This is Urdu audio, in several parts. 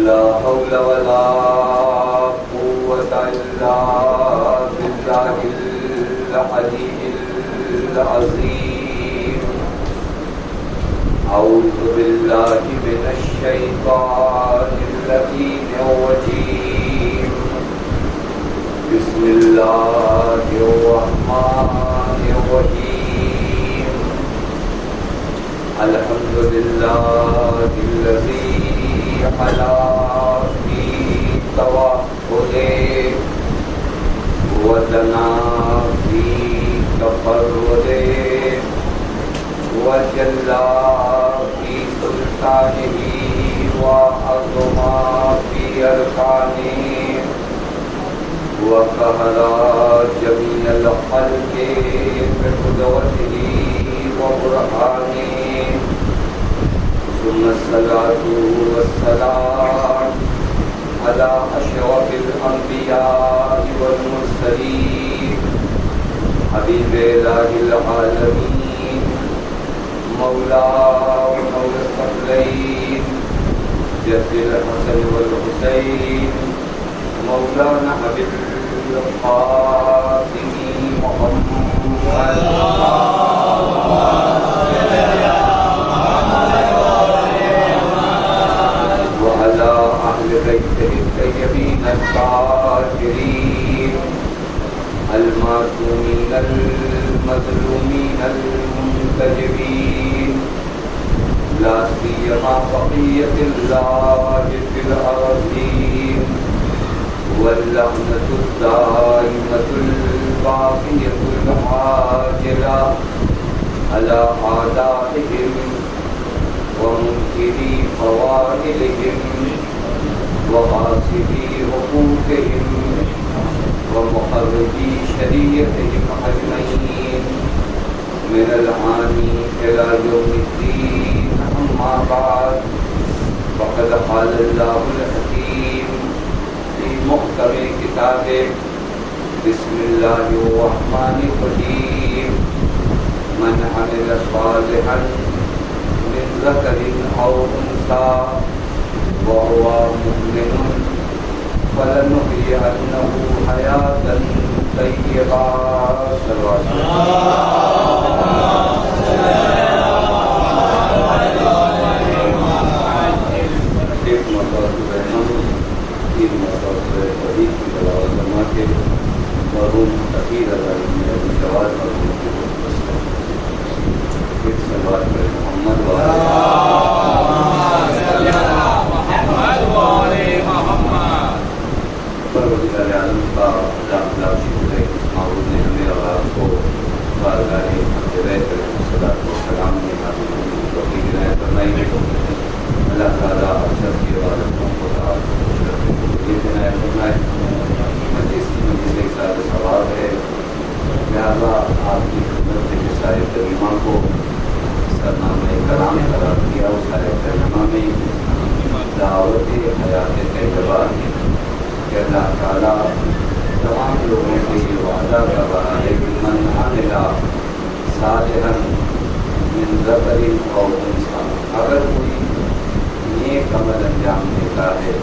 لا حول ولا قوة إلا بالله العلي العظيم. أعوذ بالله من الشيطان اللعين الرجيم. بسم الله الرحمن الرحيم. الحمد لله الذي حلا في توحده ودنا في تفرده وجلى في سلطانه وعظم في أركانه وقهر جميع الخلق بقدرته وبرهانه. ثم الصلاة والسلام على أشرف الأنبياء والمرسلين حبيب إله العالمين مولا الثقلين جد الحسن والحسين مولانا حبيب القاسم محمد وعلى أهل بيته الطيبين الطاهرين المعصومين المظلومين المنتجبين لا سيما بقية الله في الأرضين واللعنة الدائمة الباقية العاجلة على أعدائهم ومنكري فوائلهم وغاصبي حقوقهم ومخرجي شريعتهم أجمعين من الآن إلى يوم الدين. أما بعد فقد قال الله الحكيم في محكم كتابه بسم الله الرحمن الرحيم. من عمل صالحا من ذكر أو أنثى وهو مؤمن فلنحيينه حياة طيبة. اللہ تعالیٰ اکثر کی عبادتوں کو مجلس ایک ساتھ ثواب ہے. لہٰذا آپ کی خدمت کے سارے کریمہ کو سرنامہ کرام قرار دیا. اس سارے کریمہ میں دعوت حیات طیبہ ہے کہ اللہ تعالیٰ تمام لوگوں سے یہ وعدہ کر رہا ہے کہ من عمل صالحا من ذکر او انثی، اگر کوئی نیک عمل انجام دیتا ہے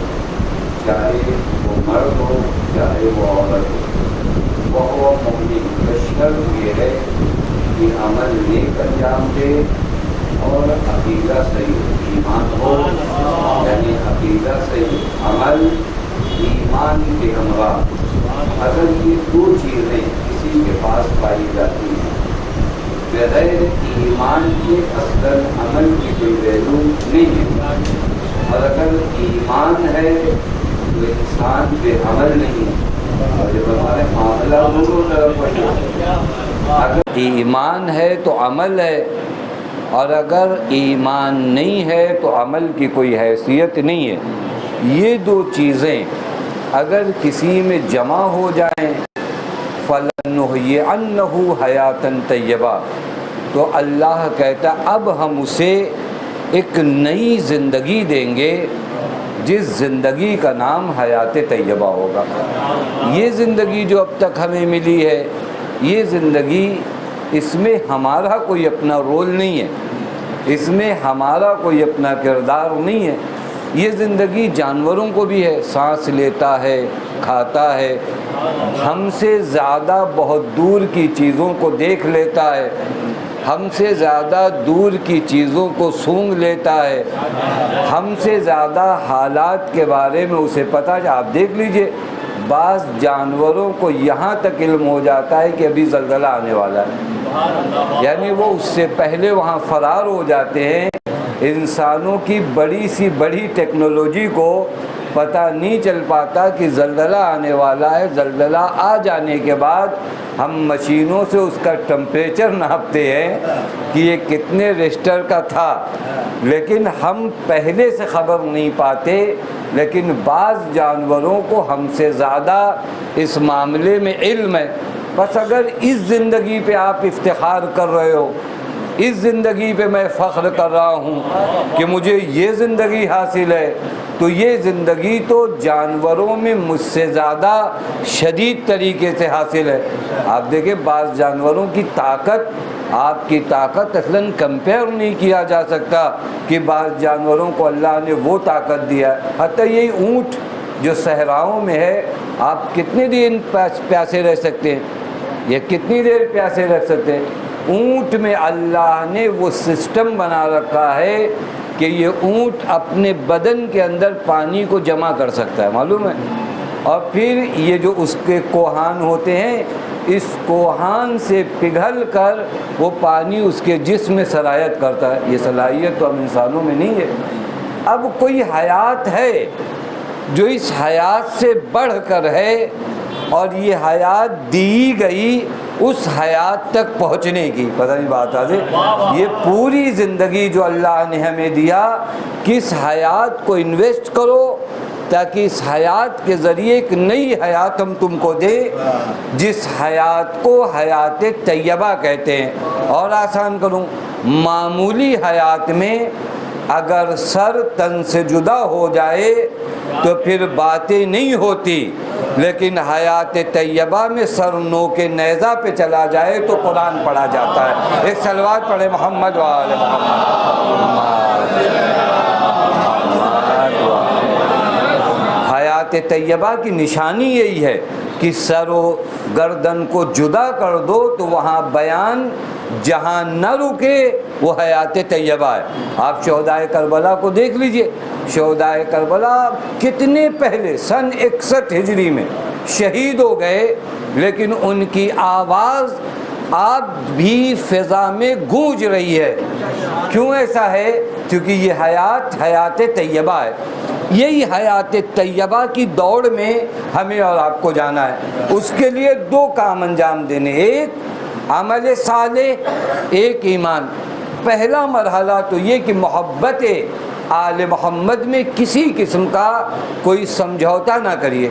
چاہے وہ مرد ہو چاہے وہ عورت ہو وہ مومن، شرط یہ ہے کہ عمل نیک انجام دے اور عقیدہ صحیح ایمان ہو، یعنی عقیدہ صحیح عمل ایمان کے ہمراہ. اگر یہ دو چیزیں کسی کے پاس پائی جاتی ہیں بغیر ایمان کے اصل عمل کی کوئی ویلو نہیں ہے. اور اگر ایمان ہے تو انسان بے عمل نہیں ہے. اور جب ہمارے معاملہ دونوں طرف اگر ایمان ہے تو عمل ہے، اور اگر ایمان نہیں ہے تو عمل کی کوئی حیثیت نہیں ہے. یہ دو چیزیں اگر کسی میں جمع ہو جائیں فَلَنُحْيِيَنَّهُ حَيَاةً طَيِّبَةً، تو اللہ کہتا اب ہم اسے ایک نئی زندگی دیں گے جس زندگی کا نام حیات طیبہ ہوگا. یہ زندگی جو اب تک ہمیں ملی ہے، یہ زندگی، اس میں ہمارا کوئی اپنا رول نہیں ہے، اس میں ہمارا کوئی اپنا کردار نہیں ہے. یہ زندگی جانوروں کو بھی ہے، سانس لیتا ہے، کھاتا ہے، ہم سے زیادہ بہت دور کی چیزوں کو دیکھ لیتا ہے، ہم سے زیادہ دور کی چیزوں کو سونگھ لیتا ہے، ہم سے زیادہ حالات کے بارے میں اسے پتہ ہے۔ آپ دیکھ لیجئے بعض جانوروں کو یہاں تک علم ہو جاتا ہے کہ ابھی زلزلہ آنے والا ہے، یعنی وہ اس سے پہلے وہاں فرار ہو جاتے ہیں۔ انسانوں کی بڑی سی بڑی ٹیکنالوجی کو پتہ نہیں چل پاتا کہ زلزلہ آنے والا ہے۔ زلزلہ آ جانے کے بعد ہم مشینوں سے اس کا ٹمپریچر ناپتے ہیں کہ یہ کتنے ریکٹر کا تھا، لیکن ہم پہلے سے خبر نہیں پاتے۔ لیکن بعض جانوروں کو ہم سے زیادہ اس معاملے میں علم ہے۔ بس اگر اس زندگی پہ آپ افتخار کر رہے ہو، اس زندگی پہ میں فخر کر رہا ہوں کہ مجھے یہ زندگی حاصل ہے، تو یہ زندگی تو جانوروں میں مجھ سے زیادہ شدید طریقے سے حاصل ہے۔ آپ دیکھیں بعض جانوروں کی طاقت آپ کی طاقت اصلاً کمپیئر نہیں کیا جا سکتا کہ بعض جانوروں کو اللہ نے وہ طاقت دیا ہے۔ حتیٰ یہی اونٹ جو صحراؤں میں ہے، آپ کتنے دن پیاسے رہ سکتے ہیں؟ یہ کتنی دیر پیاسے رہ سکتے ہیں؟ اونٹ میں اللہ نے وہ سسٹم بنا رکھا ہے کہ یہ اونٹ اپنے بدن کے اندر پانی کو جمع کر سکتا ہے، معلوم ہے؟ اور پھر یہ جو اس کے کوہان ہوتے ہیں، اس کوہان سے پگھل کر وہ پانی اس کے جسم میں سرایت کرتا ہے۔ یہ صلاحیت تو ہم انسانوں میں نہیں ہے۔ اب کوئی حیات ہے جو اس حیات سے بڑھ کر ہے، اور یہ حیات دی گئی اس حیات تک پہنچنے کی، پتہ نہیں بات آج یہ پوری زندگی جو اللہ نے ہمیں دیا، کس حیات کو انویسٹ کرو تاکہ اس حیات کے ذریعے ایک نئی حیات ہم تم کو دے، جس حیات کو حیات طیبہ کہتے ہیں۔ اور آسان کروں، معمولی حیات میں اگر سر تن سے جدا ہو جائے تو پھر باتیں نہیں ہوتی، لیکن حیات طیبہ میں سر نو کے نیزہ پہ چلا جائے تو قرآن پڑھا جاتا ہے۔ ایک صلوات پڑھے محمد وآل محمد۔ حیات طیبہ کی نشانی یہی ہے کہ سر و گردن کو جدا کر دو تو وہاں بیان جہاں نہ رکے وہ حیات طیبہ ہے۔ آپ شہدائے کربلا کو دیکھ لیجئے، شہدائے کربلا کتنے پہلے سن 61 ہجری میں شہید ہو گئے، لیکن ان کی آواز آج بھی فضا میں گونج رہی ہے۔ کیوں ایسا ہے؟ کیونکہ یہ حیات طیبہ ہے۔ یہی حیات طیبہ کی دوڑ میں ہمیں اور آپ کو جانا ہے۔ اس کے لیے دو کام انجام دینے، ایک عمل صالح، ایک ایمان۔ پہلا مرحلہ تو یہ کہ محبت آل محمد میں کسی قسم کا کوئی سمجھوتا نہ کریے،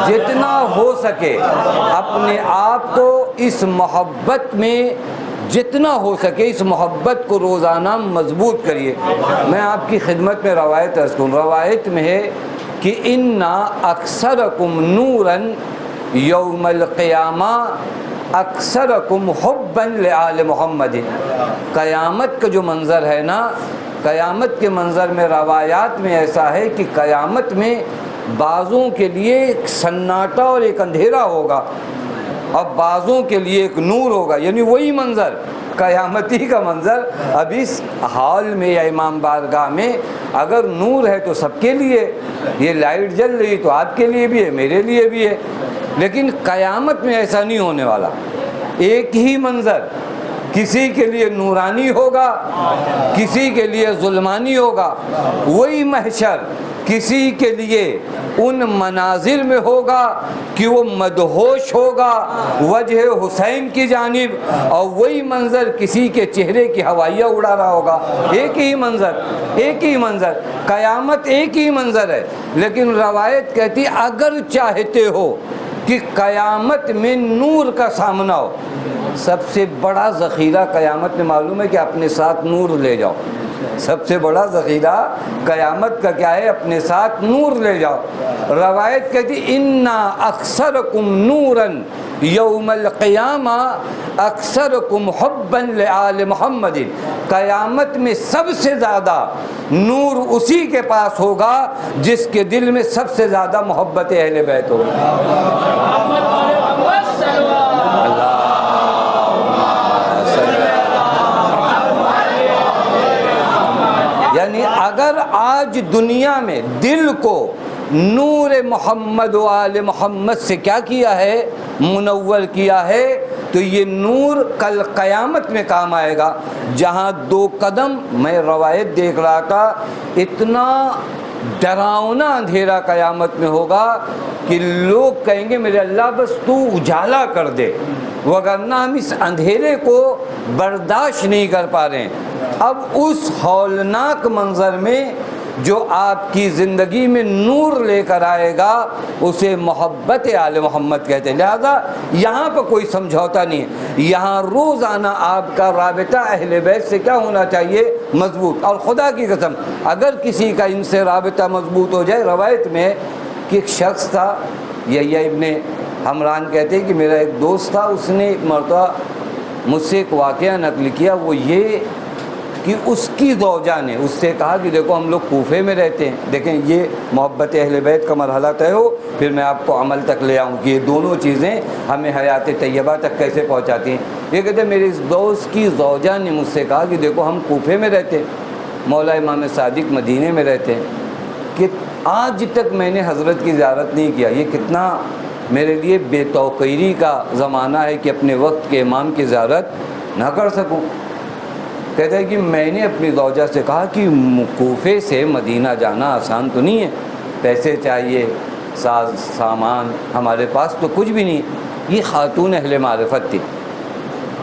جتنا ہو سکے اپنے آپ کو اس محبت میں، جتنا ہو سکے اس محبت کو روزانہ مضبوط کریے۔ میں آپ کی خدمت میں روایت عرض کروں، روایت میں ہے کہ اِنَّا اکثرکم نوراً یوم القیامہ اکثرکم حباً لآل محمد۔ قیامت کا جو منظر ہے نا، قیامت کے منظر میں روایات میں ایسا ہے کہ قیامت میں بعضوں کے لیے ایک سناٹا اور ایک اندھیرا ہوگا، اور بعضوں کے لیے ایک نور ہوگا، یعنی وہی منظر قیامتی کا منظر۔ اب اس ہال میں یا امام بارگاہ میں اگر نور ہے تو سب کے لیے، یہ لائٹ جل رہی تو آپ کے لیے بھی ہے، میرے لیے بھی ہے، لیکن قیامت میں ایسا نہیں ہونے والا۔ ایک ہی منظر، کسی کے لیے نورانی ہوگا، کسی کے لیے ظلمانی ہوگا۔ وہی محشر کسی کے لیے ان مناظر میں ہوگا کہ وہ مدہوش ہوگا وجہ حسین کی جانب، اور وہی منظر کسی کے چہرے کی ہوائیاں اڑا رہا ہوگا۔ ایک ہی منظر، ایک ہی منظر، قیامت ایک ہی منظر ہے۔ لیکن روایت کہتی اگر چاہتے ہو کہ قیامت میں نور کا سامنا ہو، سب سے بڑا ذخیرہ قیامت میں معلوم ہے کہ اپنے ساتھ نور لے جاؤ۔ سب سے بڑا ذخیرہ قیامت کا کیا ہے؟ اپنے ساتھ نور لے جاؤ۔ روایت کہتی اِنَّا اکثرکم نوراً یوم القیامہ اکثرکم حباً لآل محمد۔ قیامت میں سب سے زیادہ نور اسی کے پاس ہوگا جس کے دل میں سب سے زیادہ محبت اہل بیت ہوگی۔ یعنی اگر آج دنیا میں دل کو نور محمد و آل محمد سے کیا کیا ہے، منور کیا ہے، تو یہ نور کل قیامت میں کام آئے گا۔ جہاں 2 قدم، میں روایت دیکھ رہا تھا، اتنا ڈراؤنا اندھیرا قیامت میں ہوگا کہ لوگ کہیں گے میرے اللہ بس تو اجالا کر دے، وگرنہ ہم اس اندھیرے کو برداشت نہیں کر پا رہے ہیں۔ اب اس ہولناک منظر میں جو آپ کی زندگی میں نور لے کر آئے گا اسے محبت آل محمد کہتے ہیں۔ لہذا یہاں پہ کوئی سمجھوتا نہیں ہے، یہاں روزانہ آپ کا رابطہ اہل بیت سے کیا ہونا چاہیے، مضبوط۔ اور خدا کی قسم اگر کسی کا ان سے رابطہ مضبوط ہو جائے، روایت میں کہ ایک شخص تھا، یحییٰ ابن حمران کہتے ہیں کہ میرا ایک دوست تھا، اس نے ایک مرتبہ مجھ سے ایک واقعہ نقل کیا، وہ یہ کہ اس کی زوجہ نے اس سے کہا کہ دیکھو ہم لوگ کوفے میں رہتے ہیں، دیکھیں یہ محبت اہل بیت کا مرحلہ طے ہو، پھر میں آپ کو عمل تک لے آؤں کہ یہ دونوں چیزیں ہمیں حیات طیبہ تک کیسے پہنچاتی ہیں۔ یہ کہتے ہیں میرے اس دوست کی زوجہ نے مجھ سے کہا کہ دیکھو ہم کوفے میں رہتے ہیں، مولا امام صادق مدینے میں رہتے ہیں، کہ آج تک میں نے حضرت کی زیارت نہیں کیا، یہ کتنا میرے لیے بے توقیری کا زمانہ ہے کہ اپنے وقت کے امام کی زیارت نہ کر سکوں۔ کہتا ہے کہ میں نے اپنی زوجہ سے کہا کہ کوفے سے مدینہ جانا آسان تو نہیں ہے، پیسے چاہیے، ساز سامان، ہمارے پاس تو کچھ بھی نہیں ہے۔ یہ خاتون اہل معرفت تھی،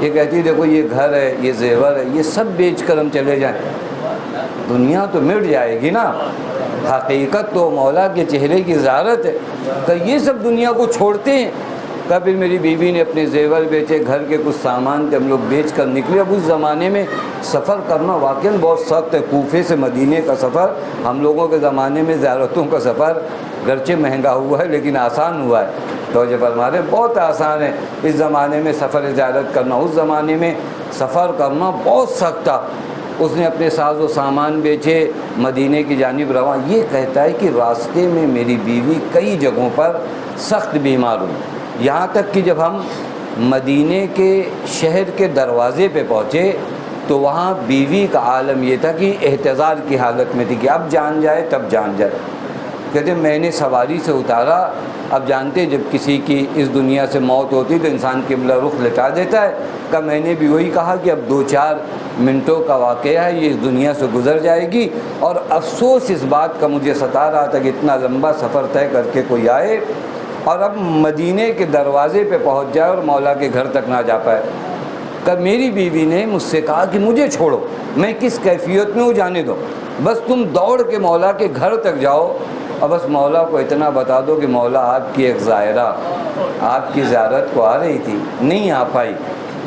یہ کہتی دیکھو یہ گھر ہے، یہ زیور ہے، یہ سب بیچ کر ہم چلے جائیں، دنیا تو مٹ جائے گی نا، حقیقت تو مولا کے چہرے کی زیارت ہے، کہ یہ سب دنیا کو چھوڑتے ہیں۔ پھر میری بیوی نے اپنے زیور بیچے، گھر کے کچھ سامان تھے، ہم لوگ بیچ کر نکلے۔ اب اس زمانے میں سفر کرنا واقعاً بہت سخت ہے، کوفے سے مدینے کا سفر، ہم لوگوں کے زمانے میں زیارتوں کا سفر گرچہ مہنگا ہوا ہے لیکن آسان ہوا ہے، توجہ فرما رہے، بہت آسان ہے اس زمانے میں سفر زیارت کرنا، اس زمانے میں سفر کرنا بہت سخت تھا۔ اس نے اپنے ساز و سامان بیچے، مدینے کی جانب رواں۔ یہ کہتا ہے کہ راستے میں میری بیوی کئی جگہوں پر سخت بیمار ہوئی، یہاں تک کہ جب ہم مدینے کے شہر کے دروازے پہ پہنچے تو وہاں بیوی کا عالم یہ تھا کہ احتضار کی حالت میں تھی کہ اب جان جائے تب جان جائے۔ کہتے میں نے سواری سے اتارا، اب جانتے جب کسی کی اس دنیا سے موت ہوتی تو انسان قبلہ رخ لٹا دیتا ہے، کہ میں نے بھی وہی کہا کہ اب 2-4 منٹوں کا واقعہ ہے، یہ اس دنیا سے گزر جائے گی۔ اور افسوس اس بات کا مجھے ستا رہا تھا کہ اتنا لمبا سفر طے کر کے کوئی آئے اور اب مدینے کے دروازے پہ پہنچ جائے اور مولا کے گھر تک نہ جا پائے۔ کہ میری بیوی نے مجھ سے کہا کہ مجھے چھوڑو، میں کس کیفیت میں ہوں جانے دو، بس تم دوڑ کے مولا کے گھر تک جاؤ اور بس مولا کو اتنا بتا دو کہ مولا آپ کی ایک زائرہ آپ کی زیارت کو آ رہی تھی، نہیں آ پائی،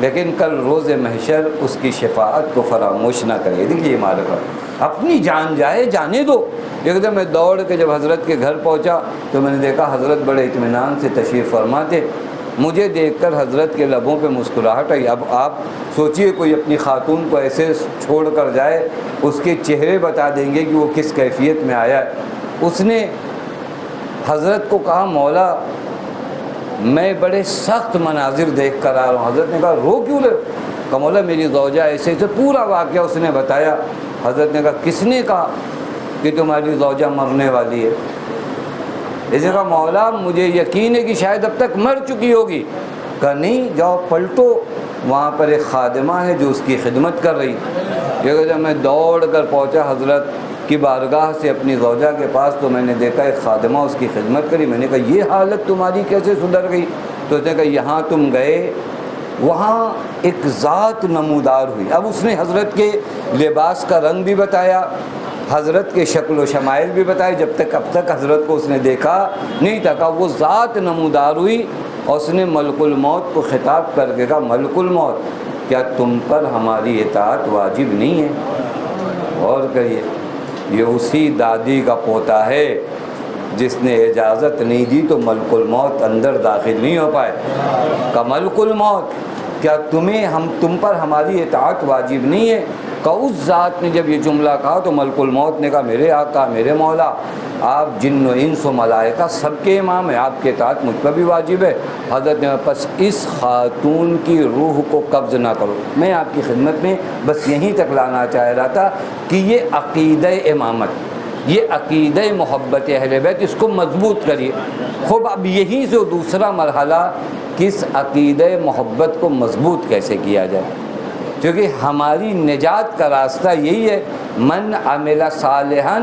لیکن کل روز محشر اس کی شفاعت کو فراموش نہ کرے۔ دیکھیے یہ معرفت، اپنی جان جائے جانے دو۔ ایک دم میں دوڑ کے جب حضرت کے گھر پہنچا تو میں نے دیکھا حضرت بڑے اطمینان سے تشریف فرما تھے۔ مجھے دیکھ کر حضرت کے لبوں پہ مسکراہٹ آئی۔ اب آپ سوچئے کوئی اپنی خاتون کو ایسے چھوڑ کر جائے، اس کے چہرے بتا دیں گے کہ وہ کس کیفیت میں آیا ہے۔ اس نے حضرت کو کہا مولا میں بڑے سخت مناظر دیکھ کر آ رہا ہوں۔ حضرت نے کہا رو کیوں رہے؟ کہا مولا میری زوجہ ایسے ایسے، پورا واقعہ اس نے بتایا۔ حضرت نے کہا کس نے کہا کہ تمہاری زوجہ مرنے والی ہے؟ اس نے کہا مولا مجھے یقین ہے کہ شاید اب تک مر چکی ہوگی۔ کہا نہیں، جاؤ پلٹو، وہاں پر ایک خادمہ ہے جو اس کی خدمت کر رہی۔ یہ کہ جب میں دوڑ کر پہنچا حضرت کی بارگاہ سے اپنی زوجہ کے پاس تو میں نے دیکھا ایک خادمہ اس کی خدمت کری۔ میں نے کہا یہ حالت تمہاری کیسے سدھر گئی؟ تو اس نے کہا یہاں تم گئے، وہاں ایک ذات نمودار ہوئی۔ اب اس نے حضرت کے لباس کا رنگ بھی بتایا، حضرت کے شکل و شمائل بھی بتائے، جب تک اب تک حضرت کو اس نے دیکھا نہیں تھا۔ کہا وہ ذات نمودار ہوئی اور اس نے ملک الموت کو خطاب کر کے کہا ملک الموت کیا تم پر ہماری اطاعت واجب نہیں ہے؟ اور کہیے یہ اسی دادی کا پوتا ہے جس نے اجازت نہیں دی تو ملک الموت اندر داخل نہیں ہو پائے۔ کہ ملک الموت کیا تم پر ہماری اطاعت واجب نہیں ہے؟ کہ اس ذات نے جب یہ جملہ کہا تو ملک الموت نے کہا میرے آقا میرے مولا آپ جن و انس و ملائکہ سب کے امام ہیں، آپ کے اطاعت مجھ پر بھی واجب ہے۔ حضرت نے پس اس خاتون کی روح کو قبض نہ کرو۔ میں آپ کی خدمت میں بس یہیں تک لانا چاہ رہا تھا کہ یہ عقیدہ امامت، یہ عقیدہ محبت اہل بیت، اس کو مضبوط کریے۔ خوب اب یہیں سے دوسرا مرحلہ کہ اس عقیدہ محبت کو مضبوط کیسے کیا جائے، کیونکہ ہماری نجات کا راستہ یہی ہے، من عمل صالحا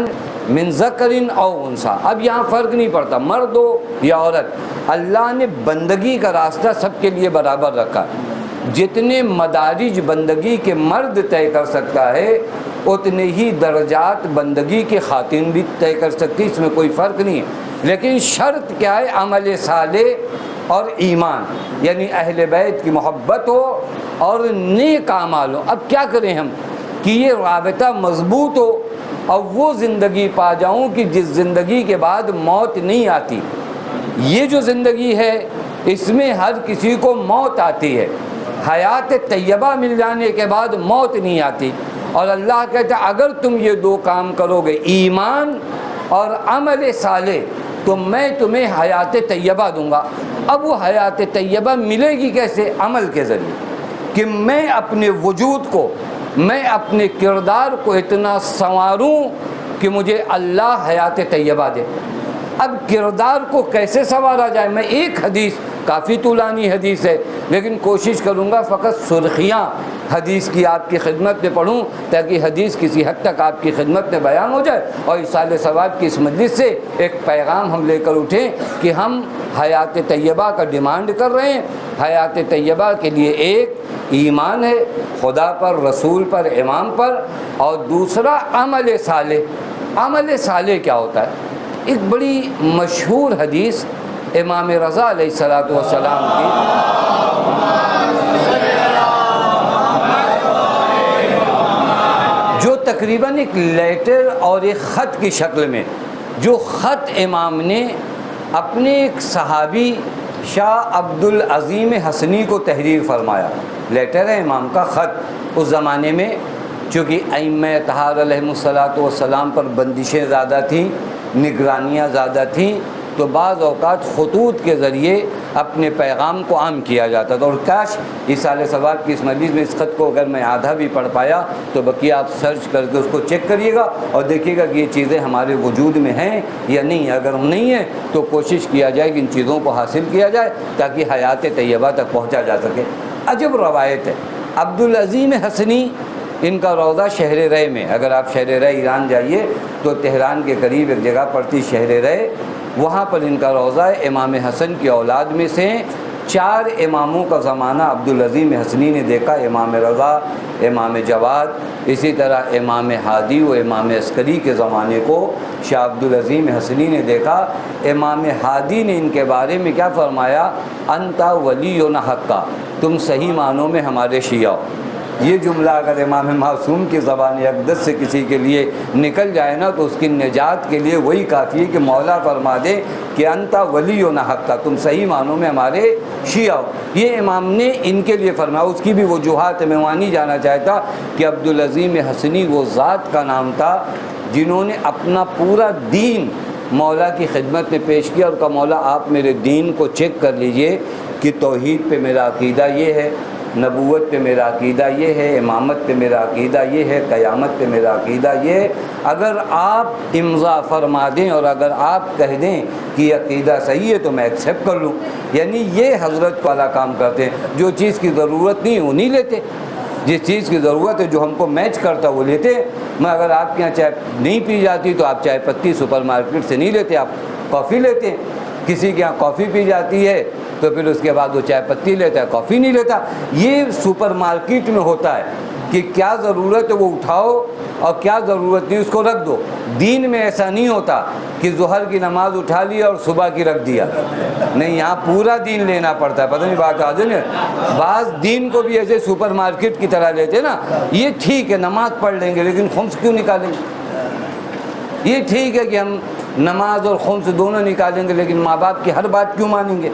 من ذکر او انثی۔ اب یہاں فرق نہیں پڑتا مرد ہو یا عورت، اللہ نے بندگی کا راستہ سب کے لیے برابر رکھا۔ جتنے مدارج بندگی کے مرد طے کر سکتا ہے اتنے ہی درجات بندگی کے خواتین بھی طے کر سکتی، اس میں کوئی فرق نہیں ہے۔ لیکن شرط کیا ہے؟ عمل صالح اور ایمان، یعنی اہل بیت کی محبت ہو اور نیک اعمال ہو۔ اب کیا کریں ہم کہ یہ رابطہ مضبوط ہو اور وہ زندگی پا جاؤں کہ جس زندگی کے بعد موت نہیں آتی۔ یہ جو زندگی ہے اس میں ہر کسی کو موت آتی ہے، حیات طیبہ مل جانے کے بعد موت نہیں آتی، اور اللہ کہتا ہے اگر تم یہ دو کام کرو گے ایمان اور عمل صالح تو میں تمہیں حیات طیبہ دوں گا۔ اب وہ حیات طیبہ ملے گی کیسے؟ عمل کے ذریعے، کہ میں اپنے وجود کو، میں اپنے کردار کو اتنا سنواروں کہ مجھے اللہ حیات طیبہ دے۔ اب کردار کو کیسے سنوارا جائے؟ میں ایک حدیث، کافی طولانی حدیث ہے لیکن کوشش کروں گا فقط سرخیاں حدیث کی آپ کی خدمت میں پڑھوں تاکہ حدیث کسی حد تک آپ کی خدمت میں بیان ہو جائے، اور ایصال ثواب کی اس مجلس سے ایک پیغام ہم لے کر اٹھیں کہ ہم حیات طیبہ کا ڈیمانڈ کر رہے ہیں۔ حیات طیبہ کے لیے ایک ایمان ہے خدا پر، رسول پر، امام پر، اور دوسرا عمل صالح۔ عمل صالح کیا ہوتا ہے؟ ایک بڑی مشہور حدیث امام رضا علیہ الصلوۃ والسلام کی، جو تقریباً ایک لیٹر اور ایک خط کی شکل میں، جو خط امام نے اپنے ایک صحابی شاہ عبدالعظیم حسنی کو تحریر فرمایا۔ لیٹر ہے امام کا، خط۔ اس زمانے میں چونکہ ائمہ اطہار علیہم الصلوۃ والسلام پر بندشیں زیادہ تھیں، نگرانیاں زیادہ تھیں، تو بعض اوقات خطوط کے ذریعے اپنے پیغام کو عام کیا جاتا تھا۔ اور کاش ایصال ثواب کی اس مجلس میں اس خط کو اگر میں آدھا بھی پڑھ پایا تو بقیہ آپ سرچ کر کے اس کو چیک کریے گا اور دیکھیے گا کہ یہ چیزیں ہمارے وجود میں ہیں یا نہیں۔ اگر نہیں ہیں تو کوشش کیا جائے کہ ان چیزوں کو حاصل کیا جائے تاکہ حیات طیبہ تک پہنچا جا سکے۔ عجب روایت ہے، عبدالعظیم حسنی، ان کا روضہ شہر رے میں، اگر آپ شہر رے ایران جائیے تو تہران کے قریب ایک جگہ پڑتی شہر رے، وہاں پر ان کا روضہ ہے۔ امام حسن کی اولاد میں سے 4 اماموں کا زمانہ عبدالعظیم حسنی نے دیکھا، امام رضا، امام جواد، اسی طرح امام ہادی و امام عسکری کے زمانے کو شاہ عبدالعظیم حسنی نے دیکھا۔ امام ہادی نے ان کے بارے میں کیا فرمایا؟ انتا ولینا حقا، تم صحیح معنوں میں ہمارے شیعہ ہو۔ یہ جملہ اگر امام معصوم کی زبان اقدس سے کسی کے لیے نکل جائے نا تو اس کی نجات کے لیے وہی کافی ہے کہ مولا فرما دے کہ انتا ولینا حقا، تم صحیح معنوں میں ہمارے شیعہ ہو۔ یہ امام نے ان کے لیے فرمایا۔ اس کی بھی وجوہات میں وہاں نہیں جانا چاہتا کہ عبدالعظیم حسنی وہ ذات کا نام تھا جنہوں نے اپنا پورا دین مولا کی خدمت میں پیش کیا اور کہا مولا آپ میرے دین کو چیک کر لیجئے کہ توحید پہ میرا عقیدہ یہ ہے، نبوت پہ میرا عقیدہ یہ ہے، امامت پہ میرا عقیدہ یہ ہے، قیامت پہ میرا عقیدہ یہ ہے۔ اگر آپ امضا فرما دیں اور اگر آپ کہہ دیں کہ یہ عقیدہ صحیح ہے تو میں ایکسیپٹ کر لوں۔ یعنی یہ حضرت والا کام کرتے ہیں، جو چیز کی ضرورت نہیں وہ نہیں لیتے، جس چیز کی ضرورت ہے جو ہم کو میچ کرتا وہ لیتے ہیں۔ میں اگر آپ کے یہاں چائے نہیں پی جاتی تو آپ چائے پتی سپر مارکیٹ سے نہیں لیتے، آپ کافی لیتے ہیں۔ کسی کے یہاں کافی پی جاتی ہے تو پھر اس کے بعد وہ چائے پتی لیتا ہے، کافی نہیں لیتا۔ یہ سپر مارکیٹ میں ہوتا ہے کہ کیا ضرورت ہے وہ اٹھاؤ اور کیا ضرورت نہیں اس کو رکھ دو۔ دین میں ایسا نہیں ہوتا کہ ظہر کی نماز اٹھا لیا اور صبح کی رکھ دیا، نہیں، یہاں پورا دین لینا پڑتا ہے۔ پتہ نہیں بات آ جائے، بعض دین کو بھی ایسے سپر مارکیٹ کی طرح لیتے نا۔ یہ ٹھیک ہے نماز پڑھ لیں گے لیکن خمس کیوں نکالیں گے؟ یہ ٹھیک ہے کہ ہم نماز اور خمس دونوں نکالیں گے لیکن ماں باپ کی ہر بات کیوں مانیں گے؟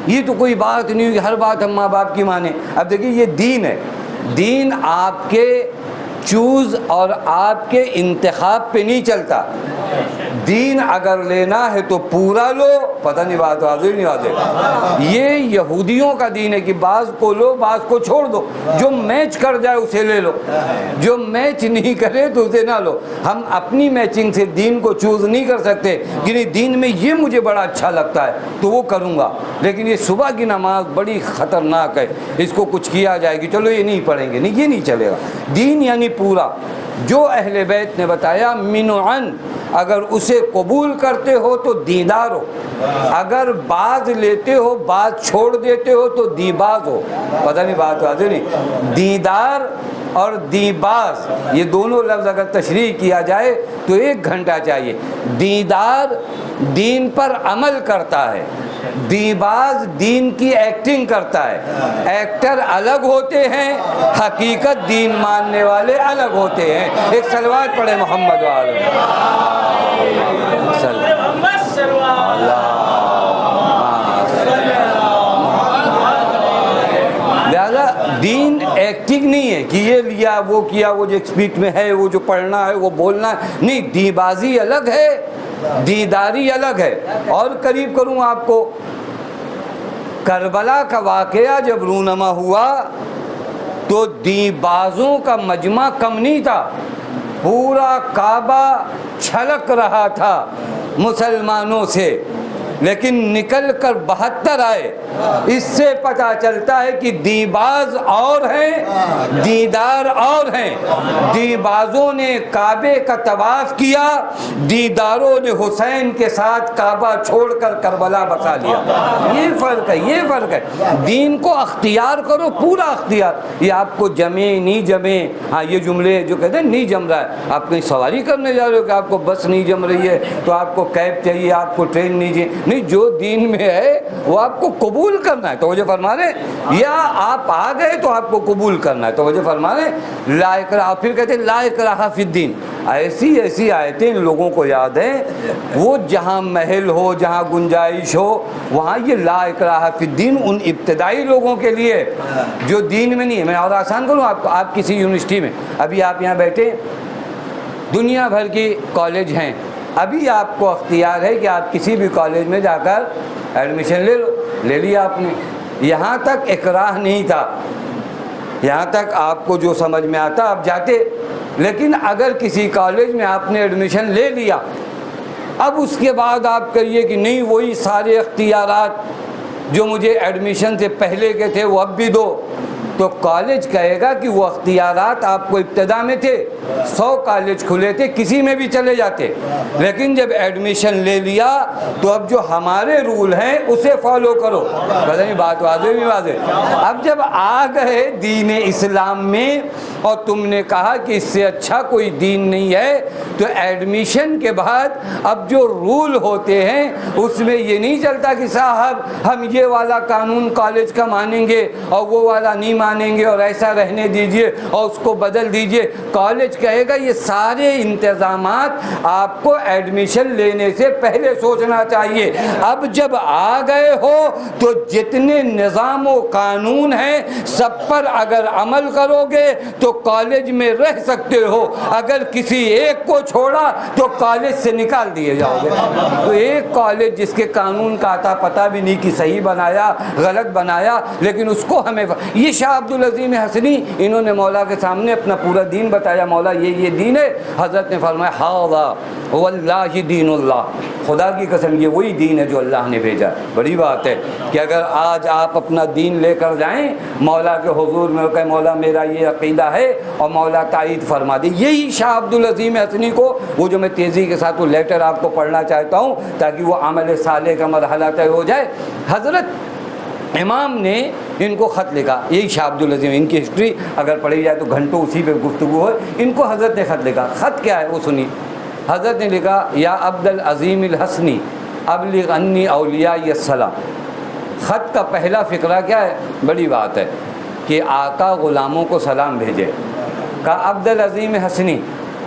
یہ تو کوئی بات نہیں کہ ہر بات ہم ماں باپ کی مانیں۔ اب دیکھیے یہ دین ہے، دین آپ کے چوز اور آپ کے انتخاب پہ نہیں چلتا. دین اگر لینا ہے تو پورا لو. پتہ نہیں بات واضح نہیں واضح. یہ یہودیوں کا دین ہے کہ بعض کو لو بعض کو چھوڑ دو. جو میچ کر جائے اسے لے لو, جو میچ نہیں کرے تو اسے نہ لو. ہم اپنی میچنگ سے دین کو چوز نہیں کر سکتے کہ نہیں دین میں یہ مجھے بڑا اچھا لگتا ہے تو وہ کروں گا. لیکن یہ صبح کی نماز بڑی خطرناک ہے, اس کو کچھ کیا جائے کہ چلو یہ نہیں پڑھیں گے, نہیں, یہ نہیں چلے گا. دین یعنی پورا. جو اہل بیت نے بتایا منعن, اگر اسے قبول کرتے ہو تو دیندار ہو, اگر بعض لیتے ہو بعض چھوڑ دیتے ہو تو دیباز ہو. پتہ نہیں بات واضح نہیں. دیدار اور دیباز یہ دونوں لفظ اگر تشریح کیا جائے تو 1 گھنٹہ چاہیے. دیدار دین پر عمل کرتا ہے, دیباز دین کی ایکٹنگ کرتا ہے. ایکٹر الگ ہوتے ہیں, حقیقت دین ماننے والے الگ ہوتے ہیں. ایک صلوات پڑھے محمد والے لہذا دین ایکٹنگ نہیں ہے کہ یہ لیا وہ کیا, وہ جو اسپیچ میں ہے وہ جو پڑھنا ہے وہ بولنا ہے, نہیں. دیبازی الگ ہے, دیداری الگ ہے. اور قریب کروں آپ کو, کربلا کا واقعہ جب رونما ہوا تو دیبازوں کا مجمع کم نہیں تھا, پورا کعبہ چھلک رہا تھا مسلمانوں سے, لیکن نکل کر 72 آئے. اس سے پتہ چلتا ہے کہ دیباز اور ہیں دیدار اور ہیں. دیبازوں نے کعبے کا طواف کیا, دیداروں نے حسین کے ساتھ کعبہ چھوڑ کر کربلا بسا لیا. یہ فرق ہے, یہ فرق ہے. دین کو اختیار کرو, پورا اختیار. یہ آپ کو جمے نہیں جمے, ہاں یہ جملے جو کہتے ہیں نہیں جم رہا ہے, آپ کہیں سواری کرنے جا رہے ہو کہ آپ کو بس نہیں جم رہی ہے تو آپ کو کیب چاہیے, آپ کو ٹرین نہیں چاہیے, نہیں. جو دین میں ہے وہ آپ کو قبول کرنا ہے, توجہ فرما رہے, یا آپ آ گئے تو آپ کو قبول کرنا ہے, توجہ فرما رہے. لا اکراہ, پھر کہتے ہیں لا اکراہ فی الدین. ایسی ایسی آیتیں ان لوگوں کو یاد ہیں, وہ جہاں محل ہو جہاں گنجائش ہو وہاں یہ لا اکراہ فی الدین ان ابتدائی لوگوں کے لیے جو دین میں نہیں ہے. میں اور آسان کروں آپ کو, آپ کسی یونیورسٹی میں, ابھی آپ یہاں بیٹھے, دنیا بھر کی کالج ہیں, ابھی آپ کو اختیار ہے کہ آپ کسی بھی کالج میں جا کر ایڈمیشن لے لو. لے لیا آپ نے, یہاں تک اکراہ نہیں تھا, یہاں تک آپ کو جو سمجھ میں آتا آپ جاتے. لیکن اگر کسی کالج میں آپ نے ایڈمیشن لے لیا, اب اس کے بعد آپ کہیے کہ نہیں وہی سارے اختیارات جو مجھے ایڈمیشن سے پہلے کے تھے وہ اب بھی دو, تو کالج کہے گا کہ وہ اختیارات آپ کو ابتدا میں تھے, 100 کالج کھلے تھے, کسی میں بھی چلے جاتے, لیکن جب ایڈمیشن لے لیا تو اب جو ہمارے رول ہیں اسے فالو کرو. پتہ نہیں بات واضح نہیں واضح. اب جب آ گئے دین اسلام میں اور تم نے کہا کہ اس سے اچھا کوئی دین نہیں ہے, تو ایڈمیشن کے بعد اب جو رول ہوتے ہیں اس میں یہ نہیں چلتا کہ صاحب ہم یہ والا قانون کالج کا مانیں گے اور وہ والا نہیں مانیں گے اور ایسا رہنے دیجئے اور اس کو بدل دیجئے. کالج کہے گا یہ سارے انتظامات آپ کو ایڈمیشن لینے سے پہلے سوچنا چاہیے. اب جب آ گئے ہو تو جتنے نظام و قانون ہیں سب پر اگر عمل کرو گے تو کالج میں رہ سکتے ہو, اگر کسی ایک کو چھوڑا تو کالج سے نکال دیے جاؤ گے. تو ایک کالج جس کے قانون کا آتا پتہ بھی نہیں کہ صحیح بنایا غلط بنایا, لیکن اس کو ہمیں, یہ شاہ عبدالعظیم حسنی انہوں نے مولا کے سامنے اپنا پورا دین بتایا, مولا یہ دین ہے. حضرت نے فرمایا ھذا واللہ دین اللہ, خدا کی قسم یہ وہی دین ہے جو اللہ نے بھیجا. بڑی بات ہے کہ اگر آج آپ اپنا دین لے کر جائیں مولا کے حضور میں کہ مولا میرا یہ عقیدہ ہے اور مولا تائید فرما دی. یہی شاہ عبدالعظیم حسنی کو, وہ جو میں تیزی کے ساتھ وہ لیٹر آپ کو پڑھنا چاہتا ہوں تاکہ وہ عمل صالح کا مرحلہ طے ہو جائے. حضرت امام نے ان کو خط لکھا, یہی شاہ عبدالعظیم, ان کی ہسٹری اگر پڑھی جائے تو گھنٹوں اسی پہ گفتگو ہو. ان کو حضرت نے خط لکھا. خط کیا ہے وہ سنی. حضرت نے لکھا یا عبدالعظیم الحسنی ابلغ انی اولیاء السلام. خط کا پہلا فقرہ کیا ہے, بڑی بات ہے کہ آقا غلاموں کو سلام بھیجے. کہا عبدالعظیم حسنی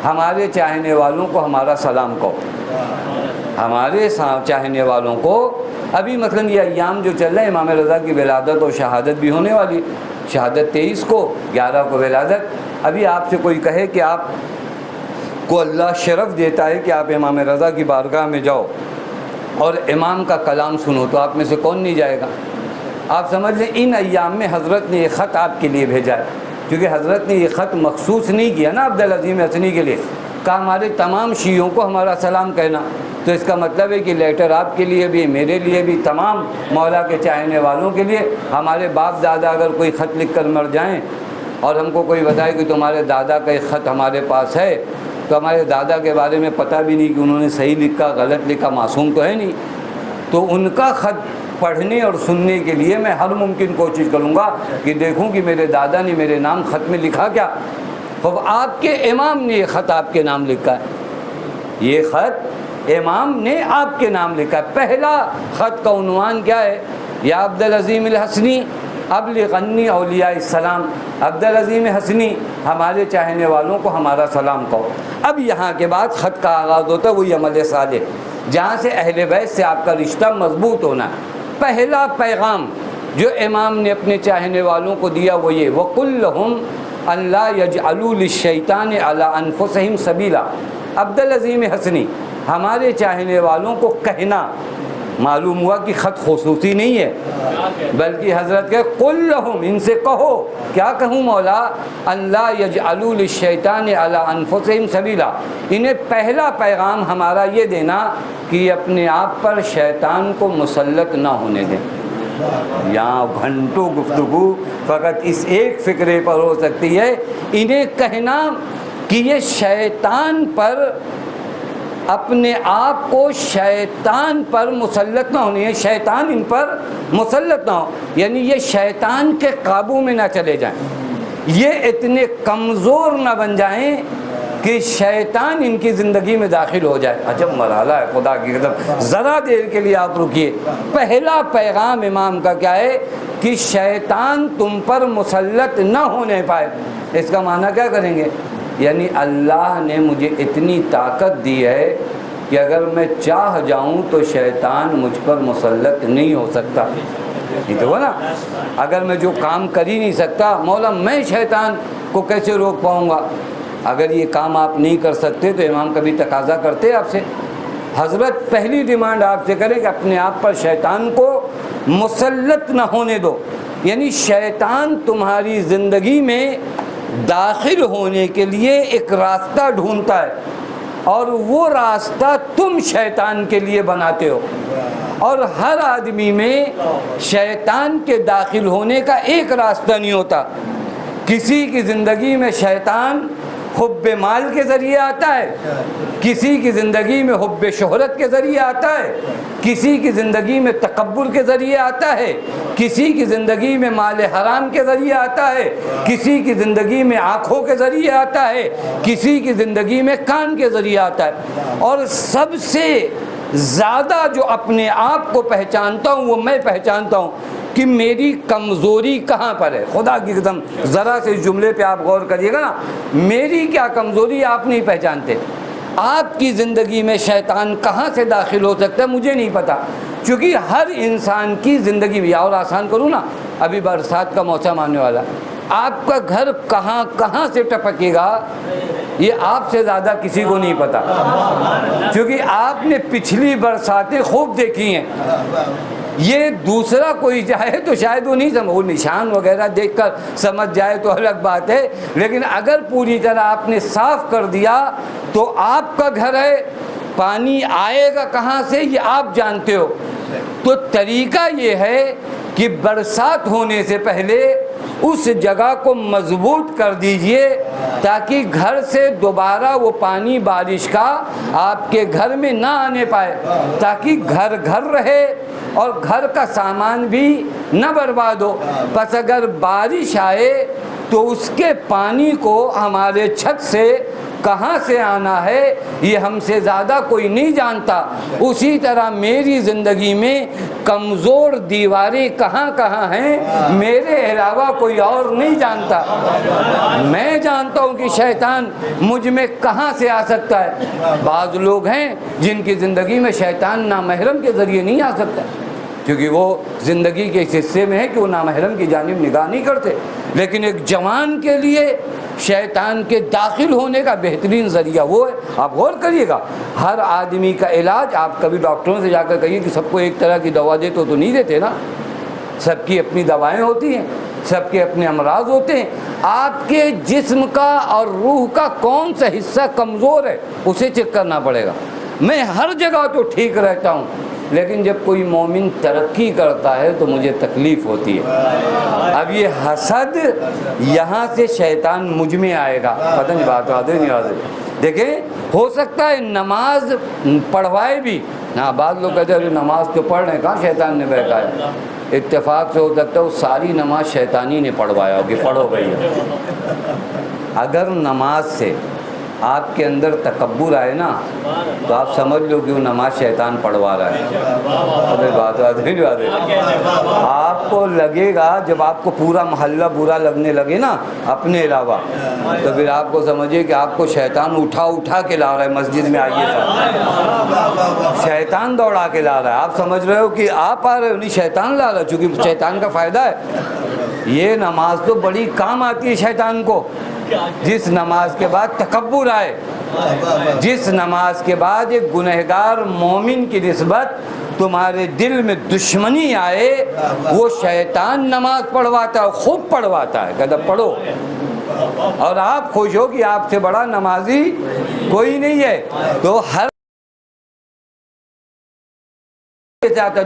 ہمارے چاہنے والوں کو ہمارا سلام کہو, ہمارے چاہنے والوں کو. ابھی مثلا یہ ایام جو چل رہے ہیں امام رضا کی ولادت اور شہادت بھی ہونے والی, شہادت 23 کو, 11 کو ولادت. ابھی آپ سے کوئی کہے کہ آپ کو اللہ شرف دیتا ہے کہ آپ امام رضا کی بارگاہ میں جاؤ اور امام کا کلام سنو، تو آپ میں سے کون نہیں جائے گا؟ آپ سمجھ لیں ان ایام میں حضرت نے یہ خط آپ کے لیے بھیجا ہے، کیونکہ حضرت نے یہ خط مخصوص نہیں کیا نا عبدالعظیم حسنی کے لیے، کہا ہمارے تمام شیعوں کو ہمارا سلام کہنا، تو اس کا مطلب ہے کہ لیٹر آپ کے لیے بھی، میرے لیے بھی، تمام مولا کے چاہنے والوں کے لیے۔ ہمارے باپ دادا اگر کوئی خط لکھ کر مر جائیں اور ہم کو کوئی بتائے کہ تمہارے دادا کا ایک خط ہمارے پاس ہے، تو ہمارے دادا کے بارے میں پتہ بھی نہیں کہ انہوں نے صحیح لکھا غلط لکھا، معصوم تو ہے نہیں، تو ان کا خط پڑھنے اور سننے کے لیے میں ہر ممکن کوشش کروں گا کہ دیکھوں کہ میرے دادا نے میرے نام خط میں لکھا کیا۔ اب آپ کے امام نے یہ خط آپ کے نام لکھا ہے، یہ خط امام نے آپ کے نام لکھا ہے۔ پہلا خط کا عنوان کیا ہے؟ یا عبدالعظیم الحسنی ابلغنی اولیاء السلام، عبدالعظیم حسنی ہمارے چاہنے والوں کو ہمارا سلام کہو۔ اب یہاں کے بعد خط کا آغاز ہوتا ہے وہی عمل صالح، جہاں سے اہل بیت سے آپ کا رشتہ مضبوط ہونا ہے۔ پہلا پیغام جو امام نے اپنے چاہنے والوں کو دیا وہ یہ، وَقُلْ لَهُمْ أَنْ لَا يَجْعَلُوا لِلشَّيْطَانِ عَلَىٰ أَنفُسِهِمْ سَبِيلًا۔ عبدالعظیم حسنی ہمارے چاہنے والوں کو کہنا، معلوم ہوا کہ خط خصوصی نہیں ہے، بلکہ حضرت کے قُلْ لَهُمْ، ان سے کہو، کیا کہوں مولا؟ أَنْ لَا يَجْعَلُوا لِلشَّيْطَانِ عَلَىٰ أَنفُسِهِمْ سَبِيلًا، انہیں پہلا پیغام ہمارا یہ دینا کہ یہ اپنے آپ پر شیطان کو مسلط نہ ہونے دیں۔ یہاں گھنٹوں گفتگو فقط اس ایک فکرے پر ہو سکتی ہے، انہیں کہنا کہ یہ شیطان پر، اپنے آپ کو شیطان پر مسلط نہ ہونے، شیطان ان پر مسلط نہ ہو، یعنی یہ شیطان کے قابو میں نہ چلے جائیں، یہ اتنے کمزور نہ بن جائیں کہ شیطان ان کی زندگی میں داخل ہو جائے۔ عجب مرحلہ ہے، خدا کی قسم، ذرا دیر کے لیے آپ رکیے۔ پہلا پیغام امام کا کیا ہے کہ شیطان تم پر مسلط نہ ہونے پائے۔ اس کا معنی کیا کریں گے؟ یعنی اللہ نے مجھے اتنی طاقت دی ہے کہ اگر میں چاہ جاؤں تو شیطان مجھ پر مسلط نہیں ہو سکتا۔ یہ تو ہے نا، اگر میں جو کام کر ہی نہیں سکتا، مولا میں شیطان کو کیسے روک پاؤں گا؟ اگر یہ کام آپ نہیں کر سکتے تو امام کبھی تقاضا کرتے آپ سے؟ حضرت پہلی ڈیمانڈ آپ سے کرے کہ اپنے آپ پر شیطان کو مسلط نہ ہونے دو، یعنی شیطان تمہاری زندگی میں داخل ہونے کے لیے ایک راستہ ڈھونڈتا ہے، اور وہ راستہ تم شیطان کے لیے بناتے ہو، اور ہر آدمی میں شیطان کے داخل ہونے کا ایک راستہ نہیں ہوتا۔ کسی کی زندگی میں شیطان حب مال کے ذریعے آتا ہے، کسی کی زندگی میں حب شہرت کے ذریعے آتا ہے، کسی کی زندگی میں تکبر کے ذریعے آتا ہے، کسی کی زندگی میں مال حرام کے ذریعے آتا ہے، کسی کی زندگی میں آنکھوں کے ذریعے آتا ہے، کسی کی زندگی میں کان کے ذریعے آتا ہے، اور سب سے زیادہ جو اپنے آپ کو پہچانتا ہوں وہ میں پہچانتا ہوں کہ میری کمزوری کہاں پر ہے۔ خدا کی قسم ذرا سے اس جملے پہ آپ غور کریے گا نا، میری کیا کمزوری آپ نہیں پہچانتے۔ آپ کی زندگی میں شیطان کہاں سے داخل ہو سکتا ہے مجھے نہیں پتا، کیونکہ ہر انسان کی زندگی میں، اور آسان کروں نا، ابھی برسات کا موسم آنے والا، آپ کا گھر کہاں کہاں سے ٹپکے گا یہ آپ سے زیادہ کسی کو نہیں پتا، کیونکہ آپ نے پچھلی برساتیں خوب دیکھی ہیں۔ یہ دوسرا کوئی چاہے تو شاید وہ نہیں سمجھ، وہ نشان وغیرہ دیکھ کر سمجھ جائے تو الگ بات ہے، لیکن اگر پوری طرح آپ نے صاف کر دیا تو آپ کا گھر ہے، پانی آئے گا کہاں سے یہ آپ جانتے ہو۔ تو طریقہ یہ ہے کہ برسات ہونے سے پہلے اس جگہ کو مضبوط کر دیجئے تاکہ گھر سے دوبارہ وہ پانی بارش کا آپ کے گھر میں نہ آنے پائے، تاکہ گھر گھر رہے اور گھر کا سامان بھی نہ برباد ہو۔ پس اگر بارش آئے تو اس کے پانی کو ہمارے چھت سے کہاں سے آنا ہے یہ ہم سے زیادہ کوئی نہیں جانتا۔ اسی طرح میری زندگی میں کمزور دیواریں کہاں کہاں ہیں میرے علاوہ کوئی اور نہیں جانتا۔ میں جانتا ہوں کہ شیطان مجھ میں کہاں سے آ سکتا ہے۔ بعض لوگ ہیں جن کی زندگی میں شیطان نامحرم کے ذریعے نہیں آ سکتا، کیونکہ وہ زندگی کے اس حصے میں ہے کہ وہ نامحرم کی جانب نگاہ نہیں کرتے. لیکن ایک جوان کے لیے شیطان کے داخل ہونے کا بہترین ذریعہ وہ ہے. آپ غور کریے گا، ہر آدمی کا علاج آپ کبھی ڈاکٹروں سے جا کر کہیے کہ سب کو ایک طرح کی دوا دے تو نہیں دیتے نا. سب کی اپنی دوائیں ہوتی ہیں، سب کے اپنے امراض ہوتے ہیں. آپ کے جسم کا اور روح کا کون سا حصہ کمزور ہے اسے چیک کرنا پڑے گا. میں ہر جگہ تو ٹھیک رہتا ہوں، لیکن جب کوئی مومن ترقی کرتا ہے تو مجھے تکلیف ہوتی ہے. اب یہ حسد یہاں سے شیطان مجھ میں آئے گا. پتہ نہیں بات آدھے نہیں آدھے. دیکھیں ہو سکتا ہے نماز پڑھوائے بھی. ہاں بعض لوگ کہتے ہیں نماز تو پڑھ رہے ہیں، کہاں شیطان نے بہکایا. اتفاق سے ہو سکتا ہے وہ ساری نماز شیطانی نے پڑھوایا ہو کہ پڑھو بھائی. اگر نماز سے آپ کے اندر تکبر آئے نا تو آپ سمجھ لو کہ وہ نماز شیطان پڑھوا رہا ہے. بات آپ کو لگے گا جب آپ کو پورا محلہ برا لگنے لگے نا اپنے علاوہ، تو پھر آپ کو سمجھیے کہ آپ کو شیطان اٹھا کے لا رہا ہے. مسجد میں آئیے سب، شیطان دوڑا کے لا رہا ہے. آپ سمجھ رہے ہو کہ آپ آ رہے ہو، نہیں شیطان لا رہا ہے، چونکہ شیطان کا فائدہ ہے. یہ نماز تو بڑی کام آتی ہے شیطان کو. جس نماز کے بعد تکبر آئے، جس نماز کے بعد ایک گنہگار مومن کی نسبت تمہارے دل میں دشمنی آئے، وہ شیطان نماز پڑھواتا ہے، خوب پڑھواتا ہے. کہتا پڑھو، اور آپ خوش ہو کہ آپ سے بڑا نمازی کوئی نہیں ہے. تو ہر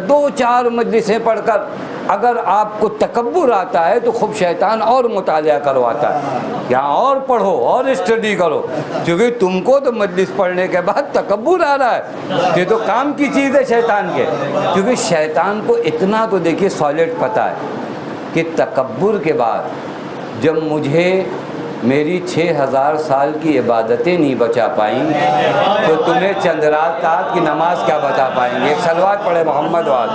دو چار مجلسیں پڑھ کر اگر آپ کو تکبر آتا ہے تو خوب شیطان اور مطالعہ کرواتا ہے، یہاں اور پڑھو اور اسٹڈی کرو، کیونکہ تم کو تو مجلس پڑھنے کے بعد تکبر آ رہا ہے. یہ تو کام کی چیز ہے شیطان کے. کیونکہ شیطان کو اتنا تو دیکھیے سالڈ پتہ ہے کہ تکبر کے بعد جب مجھے میری 6000 سال کی عبادتیں نہیں بچا پائیں تو تمہیں چند رکعت کی نماز کیا بتا پائیں گے. ایک صلوات پڑھے محمد وال.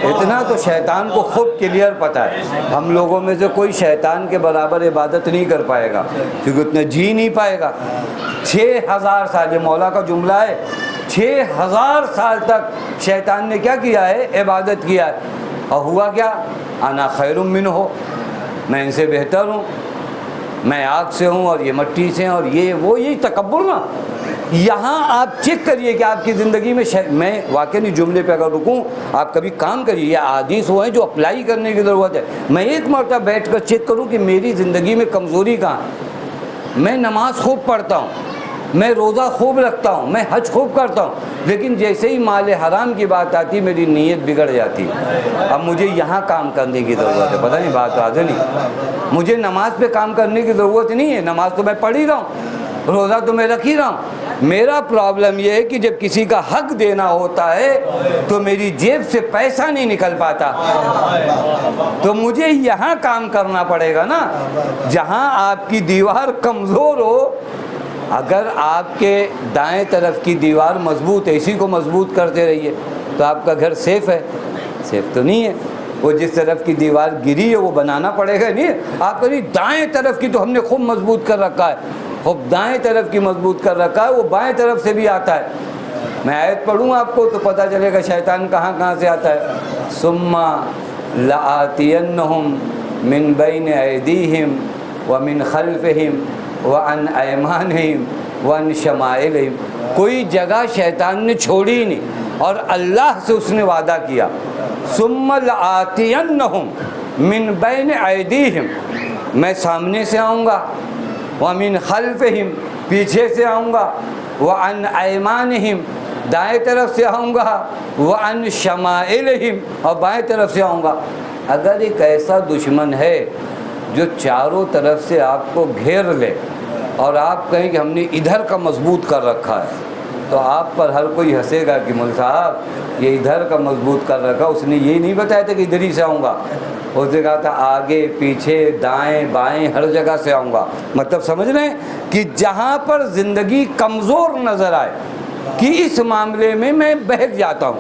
اتنا تو شیطان کو خوب کلیئر پتہ ہے. ہم لوگوں میں سے کوئی شیطان کے برابر عبادت نہیں کر پائے گا، کیونکہ اتنا جی نہیں پائے گا. 6000 سال، یہ مولا کا جملہ ہے، 6000 سال تک شیطان نے کیا کیا ہے؟ عبادت کیا ہے. اور ہوا کیا؟ انا خیر منہ، میں ان سے بہتر ہوں، میں آگ سے ہوں اور یہ مٹی سے ہیں، اور یہ وہ یہی تکبر نا. یہاں آپ چیک کریے کہ آپ کی زندگی میں میں واقعی جملے پہ اگر رکوں، آپ کبھی کام کریے. یہ احادیث وہ ہیں جو اپلائی کرنے کی ضرورت ہے. میں ایک مرتبہ بیٹھ کر چیک کروں کہ میری زندگی میں کمزوری کہاں ہے. میں نماز خوب پڑھتا ہوں، میں روزہ خوب رکھتا ہوں، میں حج خوب کرتا ہوں، لیکن جیسے ہی مال حرام کی بات آتی میری نیت بگڑ جاتی. اب مجھے یہاں کام کرنے کی ضرورت ہے. پتہ نہیں بات واضح نہیں. مجھے نماز پہ کام کرنے کی ضرورت نہیں ہے. نماز تو میں پڑھ ہی رہا ہوں، روزہ تو میں رکھ ہی رہا ہوں. میرا پرابلم یہ ہے کہ جب کسی کا حق دینا ہوتا ہے تو میری جیب سے پیسہ نہیں نکل پاتا. تو مجھے یہاں کام کرنا پڑے گا نا، جہاں آپ کی دیوار کمزور ہو. اگر آپ کے دائیں طرف کی دیوار مضبوط ہے، اسی کو مضبوط کرتے رہیے تو آپ کا گھر سیف ہے. سیف تو نہیں ہے. وہ جس طرف کی دیوار گری ہے وہ بنانا پڑے گا. نہیں آپ کہیں دائیں طرف کی تو ہم نے خوب مضبوط کر رکھا ہے، خوب دائیں طرف کی مضبوط کر رکھا ہے، وہ بائیں طرف سے بھی آتا ہے. میں آیت پڑھوں آپ کو تو پتہ چلے گا شیطان کہاں سے آتا ہے. ثم لآتینہم من بین ایدیہم ومن خلفہم وعن ایمانہم وعن شمائلہم. کوئی جگہ شیطان نے چھوڑی ہی نہیں، اور اللہ سے اس نے وعدہ کیا ثم لآتینہم من بین ایدیہم، میں سامنے سے آؤں گا، ومن خلفہم پیچھے سے آؤں گا، وعن ایمانہم دائیں طرف سے آؤں گا، وعن شمائلہم اور بائیں طرف سے آؤں گا. اگر ایک ایسا دشمن ہے جو چاروں طرف سے آپ کو گھیر لے اور آپ کہیں کہ ہم نے ادھر کا مضبوط کر رکھا ہے، تو آپ پر ہر کوئی ہنسے گا کہ مول صاحب یہ ادھر کا مضبوط کر رکھا. اس نے یہ نہیں بتایا تھا کہ ادھر ہی سے آؤں گا، اس نے کہا تھا آگے پیچھے دائیں بائیں ہر جگہ سے آؤں گا. مطلب سمجھ رہے ہیں کہ جہاں پر زندگی کمزور نظر آئے کہ اس معاملے میں میں بہک جاتا ہوں،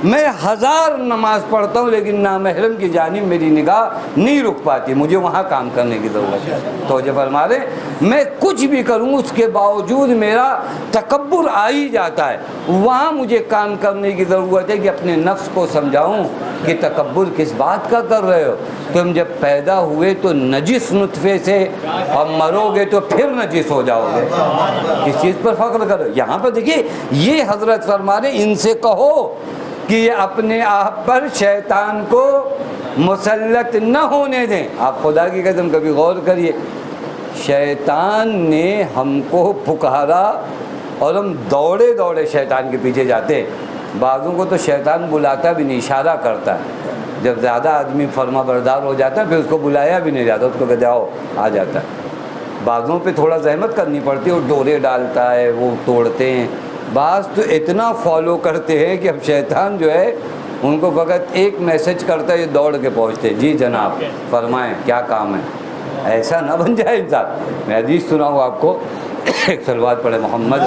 میں 1000 نماز پڑھتا ہوں لیکن نامحرم کی جانب میری نگاہ نہیں رک پاتی، مجھے وہاں کام کرنے کی ضرورت ہے۔ توجہ فرما رہے، میں کچھ بھی کروں اس کے باوجود میرا تکبر آ ہی جاتا ہے، وہاں مجھے کام کرنے کی ضرورت ہے کہ اپنے نفس کو سمجھاؤں کہ تکبر کس بات کا کر رہے ہو، تم جب پیدا ہوئے تو نجس نطفے سے اور مرو گے تو پھر نجس ہو جاؤ گے، کس چیز پر فخر کرو۔ یہاں پر دیکھیے یہ حضرت فرما رہے ان سے کہو کہ یہ اپنے آپ پر شیطان کو مسلط نہ ہونے دیں۔ آپ خدا کی قسم کبھی غور کریے، شیطان نے ہم کو پکارا اور ہم دوڑے دوڑے شیطان کے پیچھے جاتے ہیں۔ بعضوں کو تو شیطان بلاتا بھی نہیں، اشارہ کرتا ہے، جب زیادہ آدمی فرما بردار ہو جاتا ہے پھر اس کو بلایا بھی نہیں جاتا، اس کو کہتے آؤ، آ جاتا ہے۔ بعضوں پہ تھوڑا زحمت کرنی پڑتی ہے، وہ ڈورے ڈالتا ہے، وہ توڑتے ہیں۔ بعض تو اتنا فالو کرتے ہیں کہ اب شیطان جو ہے ان کو فقط ایک میسج کرتا ہے، یہ دوڑ کے پہنچتے، جی جناب فرمائیں کیا کام ہے۔ ایسا نہ بن جائے انسان۔ میں حدیث سناؤں آپ کو، ایک صلوات پڑھے محمد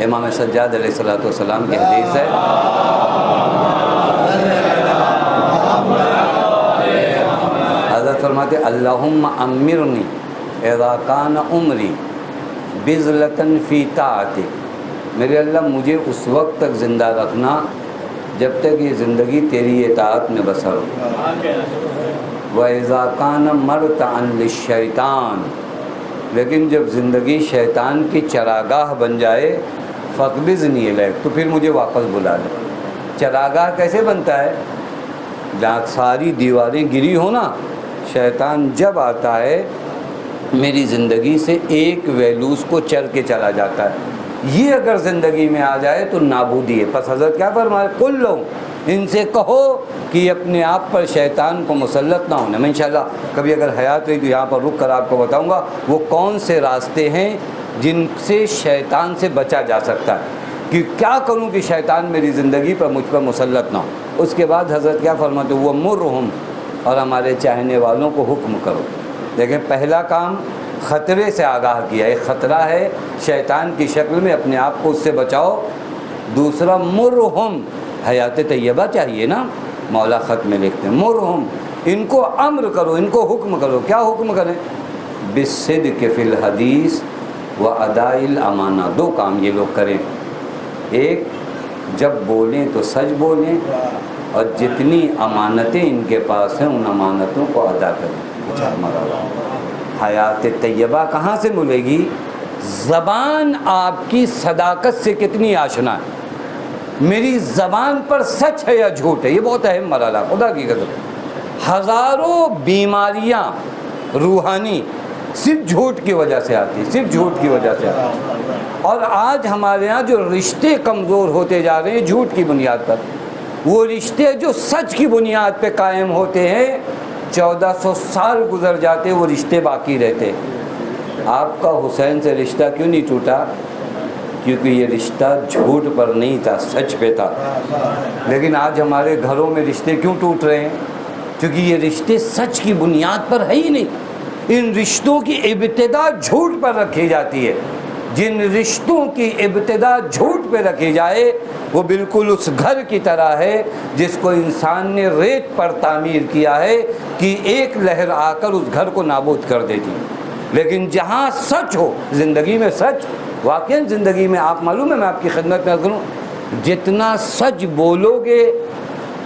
امام سجاد علیہ السلام کی حدیث ہے، حضرت فرماتے اللہم امرنی اذا کان عمری بذلتن فی طاعتک، میرے اللہ مجھے اس وقت تک زندہ رکھنا جب تک یہ زندگی تیری اطاعت میں بسر ہو، وَإِذَا كَانَ مَرْتَعًا لِلشَّيْطَانِ، لیکن جب زندگی شیطان کی چراگاہ بن جائے فَقْبِضْنِي إِلَيْكَ، تو پھر مجھے واپس بلا لے۔ چراگاہ کیسے بنتا ہے؟ جہاں ساری دیواریں گری ہو نا، شیطان جب آتا ہے میری زندگی سے ایک ویلوز کو چر کے چلا جاتا ہے، یہ اگر زندگی میں آ جائے تو نابودی ہے۔ پس حضرت کیا فرمائے، قل لو، ان سے کہو کہ اپنے آپ پر شیطان کو مسلط نہ ہونے۔ میں انشاءاللہ کبھی اگر حیات رہی تو یہاں پر رک کر آپ کو بتاؤں گا وہ کون سے راستے ہیں جن سے شیطان سے بچا جا سکتا ہے، کہ کیا کروں کہ شیطان میری زندگی پر مجھ پر مسلط نہ ہو۔ اس کے بعد حضرت کیا فرماتے وہ مرہم، اور ہمارے چاہنے والوں کو حکم کرو۔ دیکھیں پہلا کام خطرے سے آگاہ کیا، ایک خطرہ ہے شیطان کی شکل میں، اپنے آپ کو اس سے بچاؤ۔ دوسرا مرہم، حیات طیبہ چاہیے نا، مولا خط میں لکھتے ہیں مرہم، ان کو امر کرو، ان کو حکم کرو۔ کیا حکم کریں؟ بالصدق فی الحدیث و اداء الامانہ، دو کام یہ لوگ کریں، ایک جب بولیں تو سچ بولیں، اور جتنی امانتیں ان کے پاس ہیں ان امانتوں کو ادا کریں۔ حیات طیبہ کہاں سے ملے گی؟ زبان آپ کی صداقت سے کتنی آشنا ہے، میری زبان پر سچ ہے یا جھوٹ ہے، یہ بہت اہم مرحلہ خدا کی قسم۔ ہزاروں بیماریاں روحانی صرف جھوٹ کی وجہ سے آتی ہیں، صرف جھوٹ کی وجہ سے آتی ہیں۔ اور آج ہمارے ہاں جو رشتے کمزور ہوتے جا رہے ہیں جھوٹ کی بنیاد پر، وہ رشتے جو سچ کی بنیاد پہ قائم ہوتے ہیں 1400 سال گزر جاتے وہ رشتے باقی رہتے۔ آپ کا حسین سے رشتہ کیوں نہیں ٹوٹا؟ کیونکہ یہ رشتہ جھوٹ پر نہیں تھا، سچ پہ تھا۔ لیکن آج ہمارے گھروں میں رشتے کیوں ٹوٹ رہے ہیں؟ کیونکہ یہ رشتے سچ کی بنیاد پر ہے ہی نہیں۔ ان رشتوں کی ابتدا جھوٹ پر رکھی جاتی ہے۔ جن رشتوں کی ابتدا جھوٹ پہ رکھی جائے وہ بالکل اس گھر کی طرح ہے جس کو انسان نے ریت پر تعمیر کیا ہے کہ ایک لہر آ کر اس گھر کو نابود کر دیتی۔ لیکن جہاں سچ ہو، زندگی میں سچ، واقعاً زندگی میں آپ معلوم ہے، میں آپ کی خدمت میں کروں، جتنا سچ بولو گے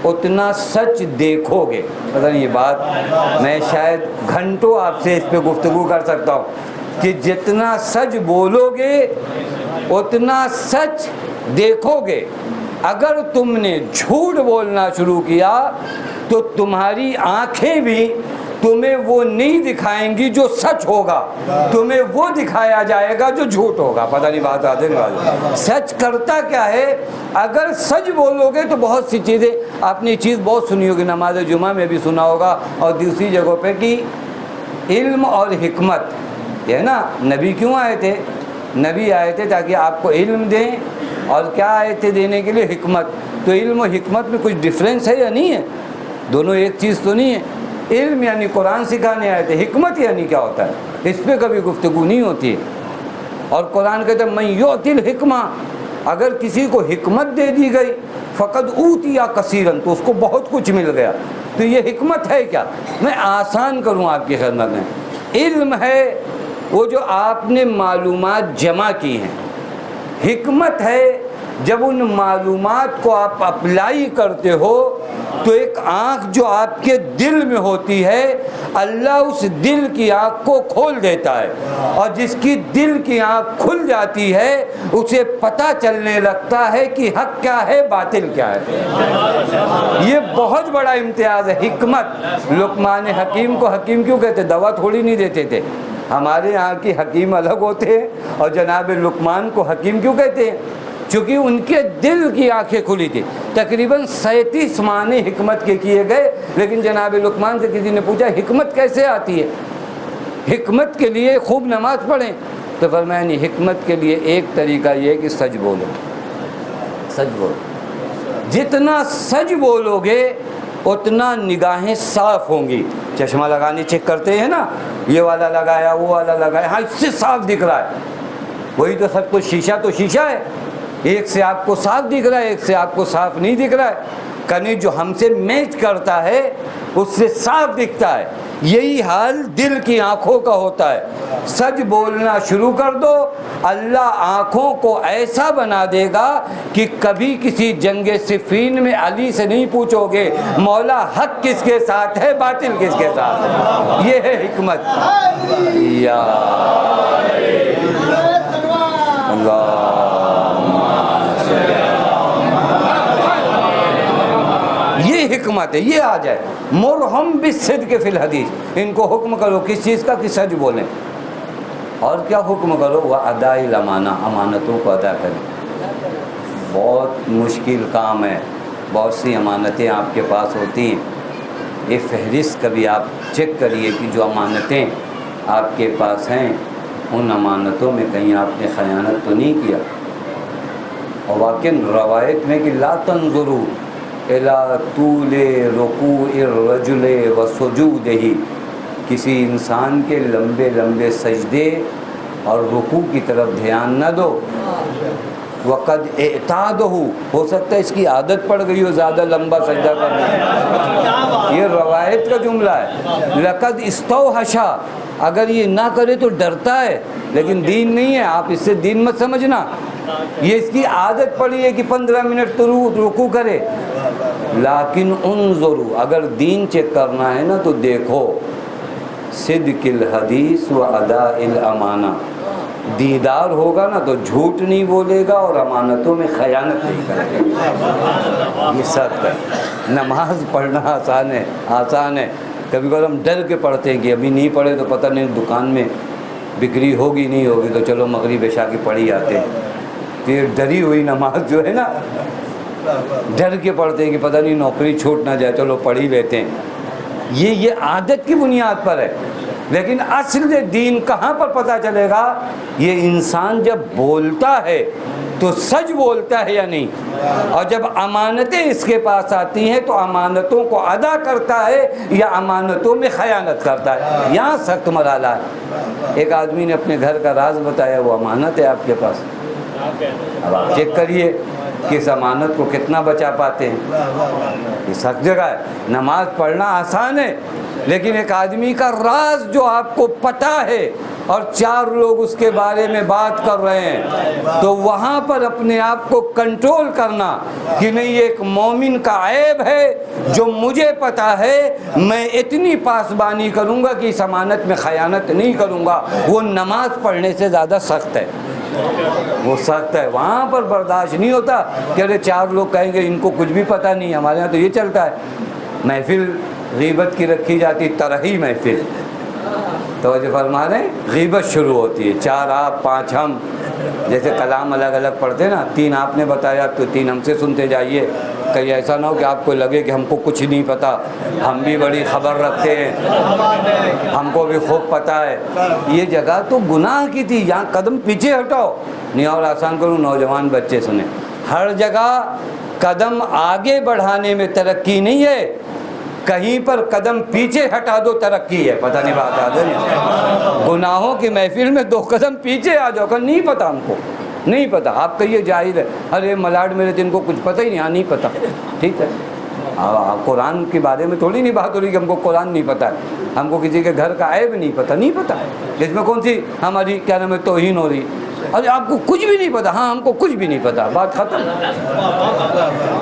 اتنا سچ دیکھو گے۔ پتہ نہیں یہ بات میں شاید گھنٹوں آپ سے اس پہ گفتگو کر سکتا ہوں کہ جتنا سچ بولو گے اتنا سچ دیکھو گے۔ اگر تم نے جھوٹ بولنا شروع کیا تو تمہاری آنکھیں بھی تمہیں وہ نہیں دکھائیں گی جو سچ ہوگا، تمہیں وہ دکھایا جائے گا جو جھوٹ ہوگا۔ پتہ نہیں بات آتے نہیں۔ سچ کرتا کیا ہے؟ اگر سچ بولو گے تو بہت سی چیزیں، آپ نے چیز بہت سنی ہوگی، نماز جمعہ میں بھی سنا ہوگا اور دوسری جگہوں پہ، کہ علم اور حکمت، یہ ہے نا، نبی کیوں آئے تھے؟ نبی آئے تھے تاکہ آپ کو علم دیں، اور کیا آئے تھے دینے کے لیے؟ حکمت۔ تو علم و حکمت میں کچھ ڈفرینس ہے یا نہیں ہے؟ دونوں ایک چیز تو نہیں ہے۔ علم یعنی قرآن سکھانے آئے تھے، حکمت یعنی کیا ہوتا ہے؟ اس پہ کبھی گفتگو نہیں ہوتی ہے۔ اور قرآن کہتا ہے من یؤتی الحکمہ، اگر کسی کو حکمت دے دی گئی فقد اوتی کثیرن، تو اس کو بہت کچھ مل گیا۔ تو یہ حکمت ہے کیا؟ میں آسان کروں آپ کی خدمت میں، علم ہے وہ جو آپ نے معلومات جمع کی ہیں، حکمت ہے جب ان معلومات کو آپ اپلائی کرتے ہو تو ایک آنکھ جو آپ کے دل میں ہوتی ہے اللہ اس دل کی آنکھ کو کھول دیتا ہے، اور جس کی دل کی آنکھ کھل جاتی ہے اسے پتہ چلنے لگتا ہے کہ حق کیا ہے باطل کیا ہے۔ یہ بہت بڑا امتیاز ہے حکمت۔ لقمان حکیم کو حکیم کیوں کہتے؟ دوا تھوڑی نہیں دیتے تھے، ہمارے یہاں کی حکیم الگ ہوتے ہیں، اور جناب لقمان کو حکیم کیوں کہتے ہیں؟ چونکہ ان کے دل کی آنکھیں کھلی تھی۔ تقریباً 37 معنی حکمت کے کیے گئے، لیکن جناب لقمان سے کسی نے پوچھا حکمت کیسے آتی ہے، حکمت کے لیے خوب نماز پڑھیں، تو فرمایا نہیں، حکمت کے لیے ایک طریقہ یہ ہے کہ سچ بولو، سچ بولو، جتنا سچ بولو گے اتنا نگاہیں صاف ہوں گی۔ چشمہ لگانے چیک کرتے ہیں نا، یہ والا لگایا وہ والا لگایا، ہاں اس سے صاف دکھ رہا ہے، وہی تو سب کچھ، شیشہ تو شیشہ ہے، ایک سے آپ کو صاف دکھ رہا ہے ایک سے آپ کو صاف نہیں دکھ رہا ہے، کہیں جو ہم سے میچ کرتا ہے اس سے صاف دکھتا ہے۔ یہی حال دل کی آنکھوں کا ہوتا ہے۔ سچ بولنا شروع کر دو، اللہ آنکھوں کو ایسا بنا دے گا کہ کبھی کسی جنگ صفین میں علی سے نہیں پوچھو گے مولا حق کس کے ساتھ ہے باطل کس کے ساتھ ہے۔ یہ ہے حکمت۔ یا اللہ، یہ حکمت ہے۔ یہ آ جائے مرہم بالصدق فی الحدیث، ان کو حکم کرو کس چیز کا؟ کہ سچ بولیں۔ اور کیا حکم کرو؟ وہ ادائی الامانہ، امانتوں کو ادا کریں۔ بہت مشکل کام ہے، بہت سی امانتیں آپ کے پاس ہوتی ہیں، یہ فہرست کبھی آپ چیک کریے کہ جو امانتیں آپ کے پاس ہیں ان امانتوں میں کہیں آپ نے خیانت تو نہیں کیا۔ اور واقعاً روایت میں کہ لا تنظروا الی طول رکوع الرجل وسجودہ، کسی انسان کے لمبے لمبے سجدے اور رکوع کی طرف دھیان نہ دو۔ وقد اعتادہ، ہو سکتا ہے اس کی عادت پڑ گئی ہو زیادہ لمبا سجدہ کرنا، یہ روایت کا جملہ ہے۔ لقد استوحشا، اگر یہ نہ کرے تو ڈرتا ہے، لیکن دین نہیں ہے، آپ اس سے دین مت سمجھنا، یہ اس کی عادت پڑی ہے کہ 15 منٹ تو رکوع کرے۔ لیکن انظروا، اگر دین چیک کرنا ہے نا تو دیکھو صدق الحدیث و اداء الامانہ، دیدار ہوگا نا تو جھوٹ نہیں بولے گا اور امانتوں میں خیانت نہیں کرے گا۔ یہ سب ہے۔ نماز پڑھنا آسان ہے، کبھی کبھی ہم ڈر کے پڑھتے ہیں کہ ابھی نہیں پڑھے تو پتہ نہیں دکان میں بکری ہوگی نہیں ہوگی، تو چلو مغرب عشاء کی پڑھی آتے ہیں۔ تو یہ ڈری ہوئی نماز جو ہے نا، ڈر کے پڑھتے ہیں کہ پتہ نہیں نوکری چھوٹ نہ جائے، چلو پڑھ ہی لیتے ہیں۔ یہ عادت کی بنیاد پر ہے، لیکن اصل دین کہاں پر پتہ چلے گا؟ یہ انسان جب بولتا ہے تو سچ بولتا ہے یا نہیں، اور جب امانتیں اس کے پاس آتی ہیں تو امانتوں کو ادا کرتا ہے یا امانتوں میں خیانت کرتا ہے۔ یہاں سخت مرحلہ ہے۔ ایک آدمی نے اپنے گھر کا راز بتایا، وہ امانت ہے آپ کے پاس، اب آپ چیک کریے کہ اس امانت کو کتنا بچا پاتے ہیں۔ یہ سخت جگہ ہے۔ نماز پڑھنا آسان ہے، لیکن ایک آدمی کا راز جو آپ کو پتہ ہے اور 4 لوگ اس کے بارے میں بات کر رہے ہیں، تو وہاں پر اپنے آپ کو کنٹرول کرنا کہ نہیں، یہ ایک مومن کا عیب ہے جو مجھے پتہ ہے، میں اتنی پاسبانی کروں گا کہ اس امانت میں خیانت نہیں کروں گا، وہ نماز پڑھنے سے زیادہ سخت ہے۔ وہ سخت ہے، وہاں پر برداشت نہیں ہوتا کہ ارے 4 لوگ کہیں گے ان کو کچھ بھی پتہ نہیں۔ ہمارے یہاں تو یہ چلتا ہے، محفل غیبت کی رکھی جاتی، ترہی محفل، توجہ فرما رہے ہیں، غیبت شروع ہوتی ہے، 4 آپ 5 ہم، جیسے کلام الگ الگ پڑھتے نا، 3 آپ نے بتایا تو 3 ہم سے سنتے جائیے، کہیں ایسا نہ ہو کہ آپ کو لگے کہ ہم کو کچھ نہیں پتہ، ہم بھی بڑی خبر رکھتے ہیں، ہم کو بھی خوب پتہ ہے۔ یہ جگہ تو گناہ کی تھی، یہاں قدم پیچھے ہٹاؤ، نہیں اور آسان کروں، نوجوان بچے سنیں، ہر جگہ قدم آگے بڑھانے میں ترقی نہیں ہے، کہیں پر قدم پیچھے ہٹا دو ترقی ہے، پتہ نہیں بات آ جائے، گناہوں کی محفل میں 2 قدم پیچھے آ جاؤ کہ نہیں پتہ ہم کو، نہیں پتہ، آپ کہیے جاہل ہے، ارے ملاڈ میرے دن کو کچھ پتہ ہی نہیں، ہاں نہیں پتہ، ٹھیک ہے، قرآن کے بارے میں تھوڑی نہیں بات ہو رہی کہ ہم کو قرآن نہیں پتہ ہے، ہم کو کسی کے گھر کا عیب نہیں پتہ، نہیں پتہ، اس میں کون سی ہماری کیا نام ہے توہین ہو رہی؟ ارے آپ کو کچھ بھی نہیں پتہ، ہاں ہم کو کچھ بھی نہیں پتہ، بات ختم۔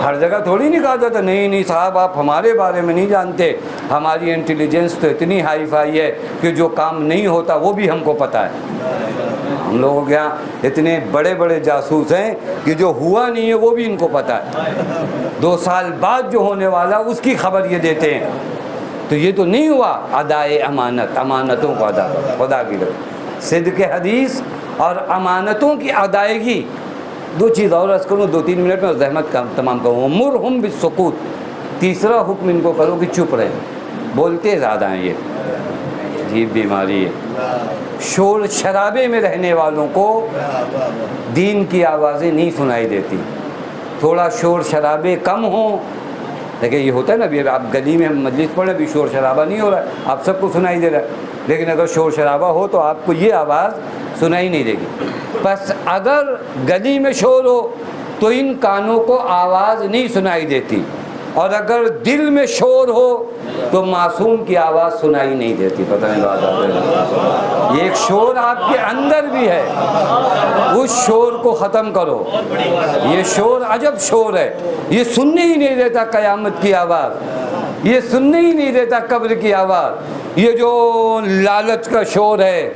ہر جگہ تھوڑی نہیں کہا جاتا نہیں صاحب آپ ہمارے بارے میں نہیں جانتے، ہماری انٹیلیجنس تو اتنی ہائی فائی ہے کہ جو کام نہیں ہوتا وہ بھی ہم کو پتہ ہے۔ ہم لوگوں کے یہاں اتنے بڑے بڑے جاسوس ہیں کہ جو ہوا نہیں ہے وہ بھی ان کو پتہ ہے، 2 سال بعد جو ہونے والا اس کی خبر یہ دیتے ہیں۔ تو یہ تو نہیں ہوا ادائے امانت، امانتوں کو ادا خدا کی طرف، صدق حدیث اور امانتوں کی ادائیگی۔ 2 چیز اور عرض کروں 2-3 منٹ میں، زحمت کا تمام کروں۔ مرہم بالسکوت، تیسرا حکم ان کو کرو کہ چپ رہے، بولتے زیادہ ہیں، یہ عجیب بیماری ہے۔ شور شرابے میں رہنے والوں کو دین کی آوازیں نہیں سنائی دیتی، تھوڑا شور شرابے کم ہوں، لیکن یہ ہوتا ہے نا ابھی آپ گلی میں مجلس پڑھیں، ابھی شور شرابہ نہیں ہو رہا ہے، آپ سب کو سنائی دے رہا ہے، لیکن اگر شور شرابہ ہو تو آپ کو یہ آواز سنائی نہیں دے گی۔ بس اگر گلی میں شور ہو تو ان کانوں کو آواز نہیں سنائی دیتی، اور اگر دل میں شور ہو تو معصوم کی آواز سنائی نہیں دیتی، پتہ نہیں بات آ رہی ہے۔ یہ ایک شور آپ کے اندر بھی ہے، اس شور کو ختم کرو۔ یہ شور عجب شور ہے، یہ سننے ہی نہیں دیتا قیامت کی آواز، یہ سننے ہی نہیں دیتا قبر کی آواز۔ یہ جو لالچ کا شور ہے،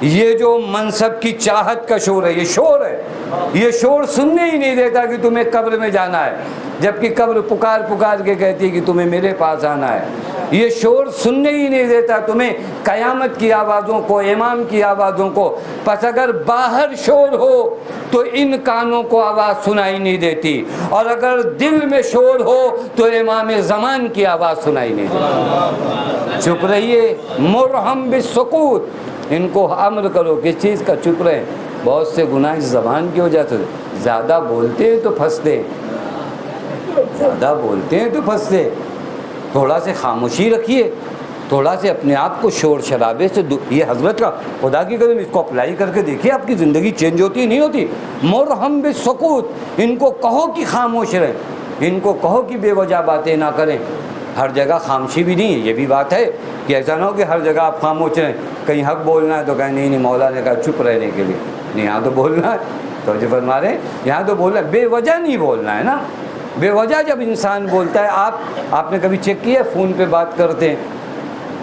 یہ جو منصب کی چاہت کا شور ہے، یہ شور ہے، یہ شور سننے ہی نہیں دیتا کہ تمہیں قبر میں جانا ہے، جبکہ قبر پکار پکار کے کہتی ہے کہ تمہیں میرے پاس آنا ہے۔ یہ شور سننے ہی نہیں دیتا تمہیں قیامت کی آوازوں کو، امام کی آوازوں کو۔ پس اگر باہر شور ہو تو ان کانوں کو آواز سنائی نہیں دیتی، اور اگر دل میں شور ہو تو امام زمان کی آواز سنائی نہیں دیتی۔ چپ رہیے، مرہم بالسکوت، ان کو امر کرو کس چیز کا؟ چپ رہے۔ بہت سے گناہ اس زبان کی وجہ سے، زیادہ بولتے ہیں تو پھنستے ہیں، زیادہ بولتے ہیں تو پھنستے۔ تھوڑا سے خاموشی رکھیے، تھوڑا سے اپنے آپ کو شور شرابے سے یہ حضرت کا خدا کی قسم اس کو اپلائی کر کے دیکھیے، آپ کی زندگی چینج ہوتی نہیں ہوتی۔ مرہم بالسکوت، ان کو کہو کہ خاموش رہیں، ان کو کہو کہ بے وجہ باتیں نہ کریں۔ ہر جگہ خاموشی بھی نہیں ہے، یہ بھی بات ہے کہ ایسا نہ ہو کہ ہر جگہ آپ خاموش رہیں، کہیں حق بولنا ہے تو کہیں نہیں مولا نے کہا چپ رہنے کے لیے، نہیں یہاں تو بولنا ہے، توجہ فرما رہے ہیں، یہاں تو بولنا ہے، بے وجہ نہیں بولنا ہے نا۔ بے وجہ جب انسان بولتا ہے، آپ نے کبھی چیک کیا فون پہ بات کرتے ہیں،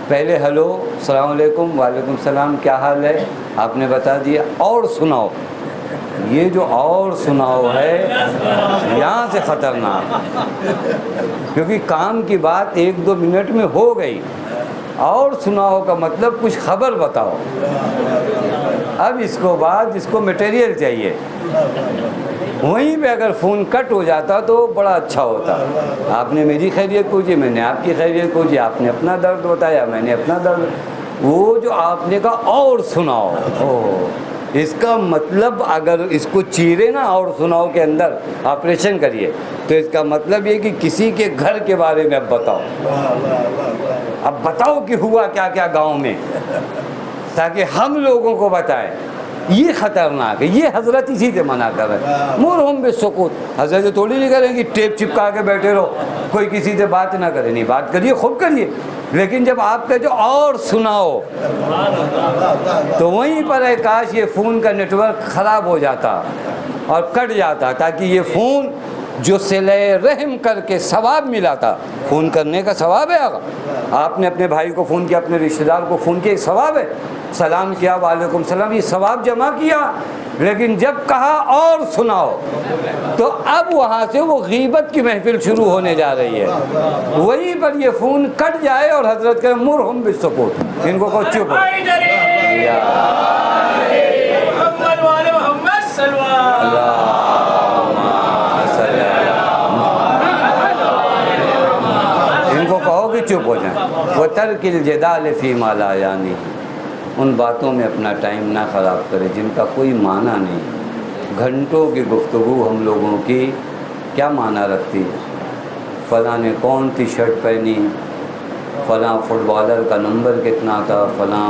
پہلے ہلو السلام علیکم، وعلیکم السلام، کیا حال ہے، آپ نے بتا دیا، اور سناؤ۔ یہ جو اور سناؤ ہے یہاں سے خطرناک، کیونکہ کام کی بات 1-2 منٹ میں ہو گئی، اور سناؤ کا مطلب کچھ خبر بتاؤ۔ اب اس کو بعد اس کو میٹیریل چاہیے، وہیں پہ اگر فون کٹ ہو جاتا تو بڑا اچھا ہوتا۔ آپ نے میری خیریت پوچھی، میں نے آپ کی خیریت پوچھی، آپ نے اپنا درد بتایا، میں نے اپنا درد۔ وہ جو آپ نے کہا اور سناؤ، اس کا مطلب اگر اس کو چیرے نا اور سناؤ کے اندر آپریشن کریے تو اس کا مطلب یہ کہ کسی کے گھر کے بارے میں اب بتاؤ، اب بتاؤ کہ ہوا کیا کیا گاؤں میں، تاکہ ہم لوگوں کو بتائیں۔ یہ خطرناک ہے، یہ حضرت اسی سے منع کر رہے ہیں۔ مرہم بالسکوت، حضرت تھوڑی نہیں کریں کہ ٹیپ چپکا کے بیٹھے رہو، کوئی کسی سے بات نہ کرے، نہیں بات کریے، خوب کریے، لیکن جب آپ کہتے اور سناؤ تو وہیں پر ہے کاش یہ فون کا نیٹ ورک خراب ہو جاتا اور کٹ جاتا، تاکہ یہ فون جو صلہ رحم کر کے ثواب ملا تھا، فون کرنے کا ثواب ہے، آپ نے اپنے بھائی کو فون کیا، اپنے رشتہ دار کو فون کیا، ایک ثواب ہے، سلام کیا، وعلیکم السلام، یہ ثواب جمع کیا۔ لیکن جب کہا اور سناؤ تو اب وہاں سے وہ غیبت کی محفل شروع ہونے جا رہی ہے، وہیں پر یہ فون کٹ جائے اور حضرت کہ مرہم بالسکوت، ان کو چپ ان کو کہو کہ چپ ہو جائیں۔ وَتَرْكِ الْجِدَالِ فِي مَا لَا يَعْنِيهِ، ان باتوں میں اپنا ٹائم نہ خراب کرے جن کا کوئی معنی نہیں۔ گھنٹوں کی گفتگو ہم لوگوں کی کیا معنی رکھتی ہے؟ فلاں نے کون سی شرٹ پہنی، فلاں فٹ بالر کا نمبر کتنا تھا، فلاں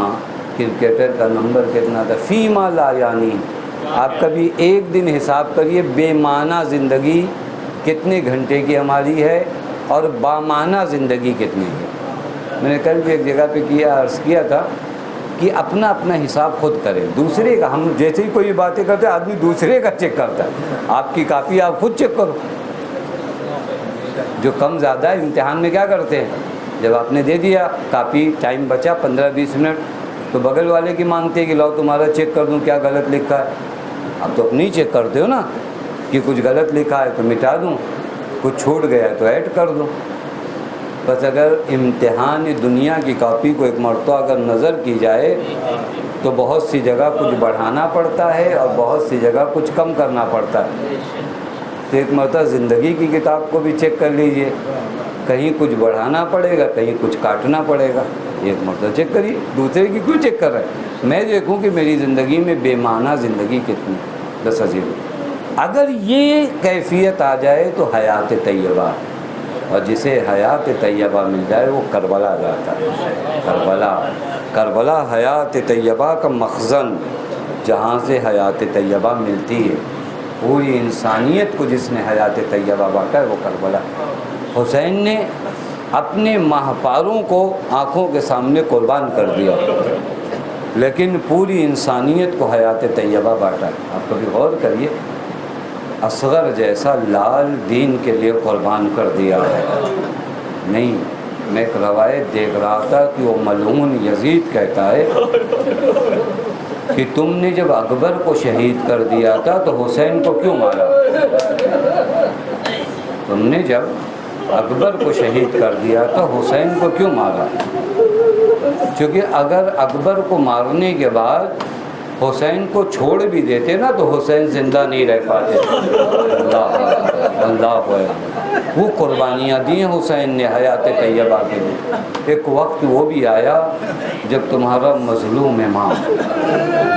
کرکٹر کا نمبر کتنا تھا، فیما لا یعنی۔ آپ کبھی ایک دن حساب کریے بے معنی زندگی کتنے گھنٹے کی ہماری ہے اور بامعنی زندگی کتنی ہے۔ میں نے کل بھی ایک جگہ پہ عرض کیا تھا کہ اپنا اپنا حساب خود کریں، دوسرے کا ہم جیسے ہی کوئی باتیں کرتے ہیں آدمی دوسرے کا چیک کرتا ہے، آپ کی کاپی آپ خود چیک کرو۔ جو کم زیادہ ہے امتحان میں کیا کرتے ہیں، جب آپ نے دے دیا کاپی، ٹائم بچا 15-20 منٹ، تو بغل والے کی مانگتے ہیں کہ لاؤ تمہارا چیک کر دوں کیا غلط لکھا ہے۔ اب تو اپنی چیک کرتے ہو نا کہ کچھ غلط لکھا ہے تو مٹا دوں، کچھ چھوٹ گیا ہے تو ایڈ کر دوں۔ بس اگر امتحان دنیا کی کاپی کو ایک مرتبہ اگر نظر کی جائے تو بہت سی جگہ کچھ بڑھانا پڑتا ہے اور بہت سی جگہ کچھ کم کرنا پڑتا ہے۔ تو ایک مرتبہ زندگی کی کتاب کو بھی چیک کر لیجئے، کہیں کچھ بڑھانا پڑے گا کہیں کچھ کاٹنا پڑے گا، ایک مرتبہ چیک کریے، دوسرے کی کیوں چیک کر رہے ہیں؟ میں دیکھوں کہ میری زندگی میں بے معنی زندگی کتنی۔ بس عزیز، اگر یہ کیفیت آ جائے تو حیات طیبہ، اور جسے حیات طیبہ مل جائے وہ کربلا جاتا ہے۔ کربلا حیات طیبہ کا مخزن، جہاں سے حیات طیبہ ملتی ہے۔ پوری انسانیت کو جس نے حیات طیبہ بانٹا ہے وہ کربلا۔ حسین نے اپنے ماہپاروں کو آنکھوں کے سامنے قربان کر دیا، لیکن پوری انسانیت کو حیات طیبہ بانٹا ہے۔ آپ کبھی غور کریے، اصغر جیسا لال دین کے لیے قربان کر دیا ہے۔ نہیں، میں ایک روایت دیکھ رہا تھا کہ وہ ملعون یزید کہتا ہے کہ تم نے جب اکبر کو شہید کر دیا تھا تو حسین کو کیوں مارا؟ تم نے جب اکبر کو شہید کر دیا تو حسین کو کیوں مارا؟ کیونکہ اگر اکبر کو مارنے کے بعد حسین کو چھوڑ بھی دیتے نا تو حسین زندہ نہیں رہ پاتے۔ اللہ وہ قربانیاں دی ہیں حسین نے حیات طیبہ کے لیے۔ ایک وقت وہ بھی آیا جب تمہارا مظلوم امام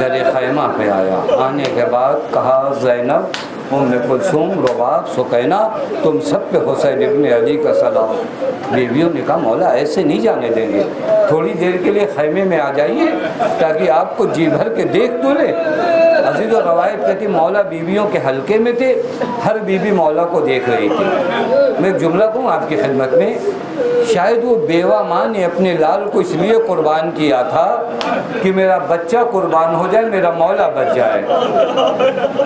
در خیمہ پہ آیا، آنے کے بعد کہا زینب، ام کلثوم، رباب، سکینہ، تم سب پہ حسین ابن علی کا سلام۔ بیویوں نے کہا مولا ایسے نہیں جانے دیں گے، تھوڑی دیر کے لیے خیمے میں آ جائیے تاکہ آپ کو جی بھر کے دیکھ تو لے۔ عزیز و روایت کہتی مولا بیویوں کے حلقے میں تھے، ہر بیوی مولا کو دیکھ رہی تھی۔ میں ایک جملہ کہوں آپ کی خدمت میں، شاید وہ بیوہ ماں نے اپنے لال کو اس لیے قربان کیا تھا کہ میرا بچہ قربان ہو جائے میرا مولا بچ جائے۔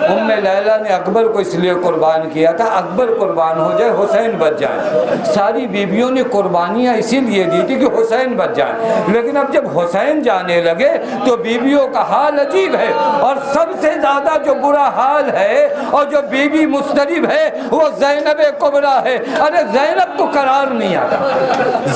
ام لیلہ نے اکبر کو اس لیے قربان کیا تھا اکبر قربان ہو جائے حسین بچ جائے۔ ساری بیویوں نے قربانیاں اسی لیے دی تھی کہ حسین بچ جائے، لیکن اب جب حسین جانے لگے تو بیویوں کا حال عجیب ہے، اور سب سے زیادہ جو برا حال ہے اور جو بیوی مضطرب ہے وہ زینب کبریٰ ہے۔ ارے زینب کو قرار نہیں آتا،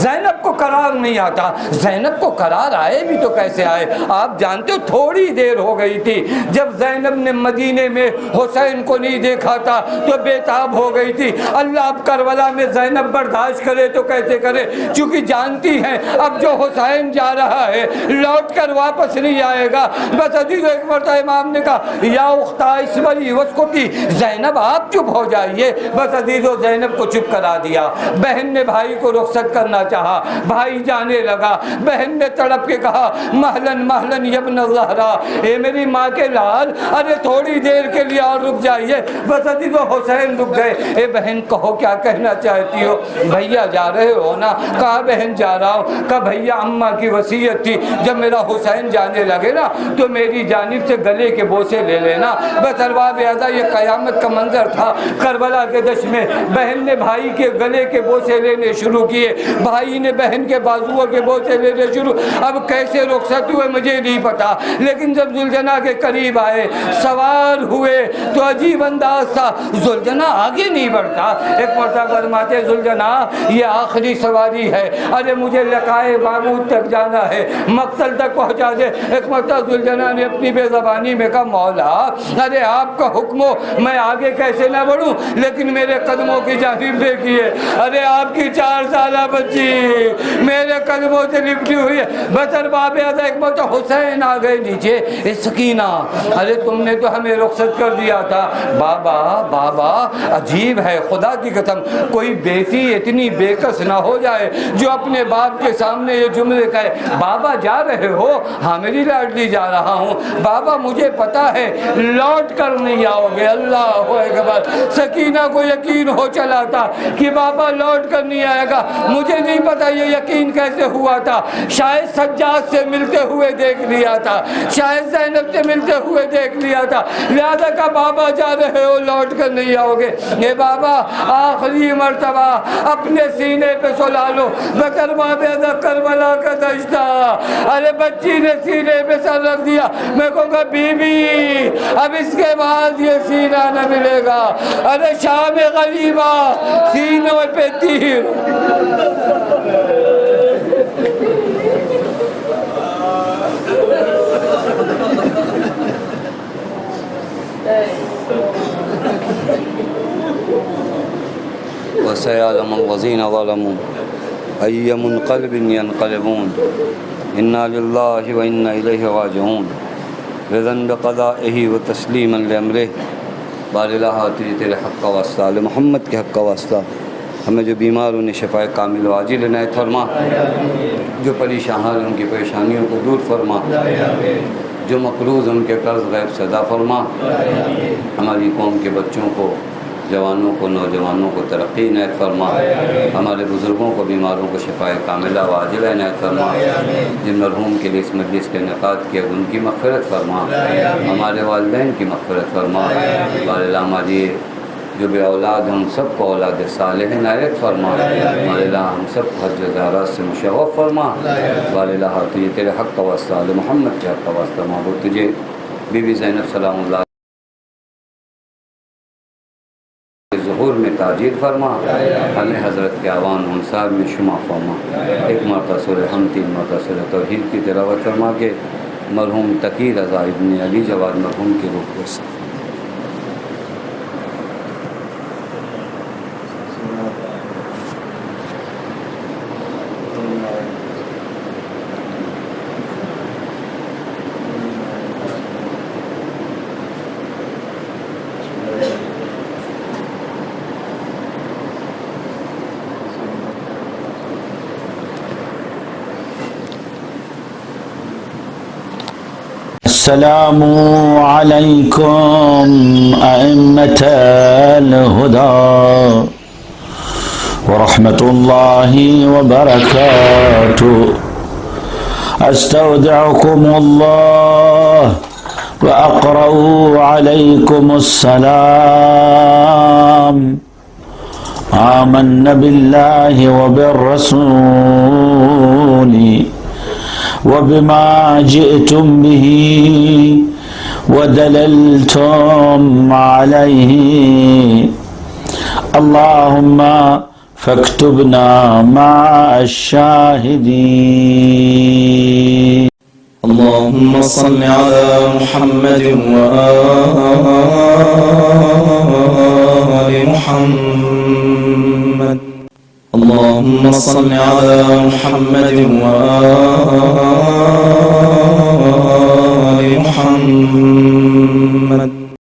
زینب کو قرار نہیں آتا۔ زینب کو قرار آئے بھی تو کیسے آئے؟ آپ جانتے ہو تھوڑی دیر ہو گئی تھی جب زینب نے مدینے میں حسین کو نہیں دیکھا تھا تو بےتاب ہو گئی تھی۔ اللہ اب کربلا میں زینب برداشت کرے تو کیسے کرے، چونکہ جانتی ہیں اب جو حسین جا رہا ہے لوٹ کر واپس نہیں آئے گا۔ بس عزیز ایک مرتبہ امام نے کہا یا اختہ اسمری واسکتی، زینب آپ چپ ہو جائیے۔ بس عزیز و زینب کو چپ کرا دیا۔ بہن نے بھائی کو رخصت کرنا چاہا، بھائی جانے لگا، بہن نے تڑپ کے کہا مہلن مہلن یبن زہرا، اے میری ماں کے لال، ارے تھوڑی دیر کے لیے اور رک جائیے۔ بس عزیز و حسین رک گئے۔ اے بہن کہو کیا کہنا چاہتی ہو؟ بھیا جا رہے ہو نا؟ کہا بہن جا رہا ہوں۔ کہا بھیا اماں کی وصیت تھی جب میرا حسین جانے لگے نا تو میری جانب سے گلے کے بوسے لے لینا۔ بس ارباب اعضاء یہ قیامت کا منظر تھا کربلا کے دشت میں۔ بہن نے بھائی کے گلے کے بوسے لینے شروع کیے، بھائی نے بہن کے بازوؤں کے بوسے لینے شروع۔ اب کیسے رخصت ہوئے مجھے نہیں پتا، لیکن جب ذوالجناح کے قریب آئے سوار ہوئے تو عجیب انداز تھا، ذوالجناح آگے نہیں بڑھتا۔ ایک مرتبہ فرماتے ذوالجناح یہ آخری سواری ہے، ارے مجھے لقائے معبود تک جانا ہے، مقتل تک پہنچا دے۔ ایک مرتبہ ذوالجناح نے اپنی بے زبانی میں کہا مولا ارے آپ کا حکم ہو میں آگے کیسے نہ بڑھوں، لیکن میرے قدموں کی جانب دیکھیے، ارے آپ کی 4 سالہ اللہ بچی میرے قدموں سے لپٹی ہوئی ہے. بطر باب ادا ایک مرتبہ حسین آ گئے نیچے. اے سکینہ ارے تم نے تو ہمیں رخصت کر دیا تھا. بابا بابا عجیب ہے خدا کی قسم کوئی بیٹی اتنی بےکس نہ ہو جائے جو اپنے باپ کے سامنے یہ جملے کہے بابا جا رہے ہو؟ ہاں میری لاڈلی جا رہا ہوں. بابا مجھے پتا ہے لوٹ کر نہیں آؤ گے. اللہ اکبر. سکینہ کو یقین ہو چلا تھا کہ بابا لوٹ کر نہیں آئے گا. مجھے نہیں پتا یہ یقین کیسے ہوا تھا. شاید سجاد سے ملتے ہوئے دیکھ لیا تھا, شاید زینب سے ملتے ہوئے دیکھ لیا تھا, لہذا کا بابا جا رہے ہو لوٹ کر نہیں آؤ گے. یہ بابا آخری مرتبہ اپنے سینے پہ سلا لو. بکر باب کربلا کا دشتہ. ارے بچی نے سینے پہ سر رکھ دیا. میں کہوں گا بی بی اب اس کے بعد یہ سینہ نہ ملے گا. ارے شام غریبہ سینوں پہ تیر. وسيعلم الذين ظلموا أي منقلب ينقلبون إنا لله وإنا إليه راجعون رضا بقضائه وتسليما لأمره. بار الہ تیرے حق کا واسطہ محمد کے حق کا واسطہ ہمیں جو بیمار انہیں شفاء کامل و عاجل عنایت فرما, جو پریشان ہیں ان کی پریشانیوں کو دور فرما, جو مقروض ان کے قرض غیب سے ادا فرما. ہماری قوم کے بچوں کو, جوانوں کو, نوجوانوں کو ترقی عنایت فرما. ہمارے بزرگوں کو, بیماروں کو شفاء کاملہ و عاجلہ عنایت فرما. جن مرحوم کے لیے اس مجلس کے انعقاد کیا ان کی مغفرت فرما. ہمارے والدین کی مغفرت فرما. باراللہ ہماری جو بے اولاد ہم سب کو اولاد صالح عنایت فرما. باراللہ ہم سب کو حج زیارات سے مشرف فرما. باراللہ تیرے حق کا واسطہ محمد کے حق کا واسطہ معبود تجھے بی بی زینب سلام اللہ ظہور میں تاجیر فرما. ہمیں حضرت کے آوان انصار میں شمع فرما. ایک مرتبہ سورہ حمد, 3 مرتبہ سورہ توحید کی تلاوت فرما کے مرحوم تقی رضا ابن علی جواد مرحوم کی روح کو السلام عليكم أئمة الهدى ورحمة الله وبركاته. أستودعكم الله وأقرأ عليكم السلام. آمنا بالله وبالرسول وبما جئتم به ودللتم عليه. اللهم فاكتبنا مع الشاهدين. اللهم صل على محمد وآل محمد. اللهم صل على محمد وآل محمد.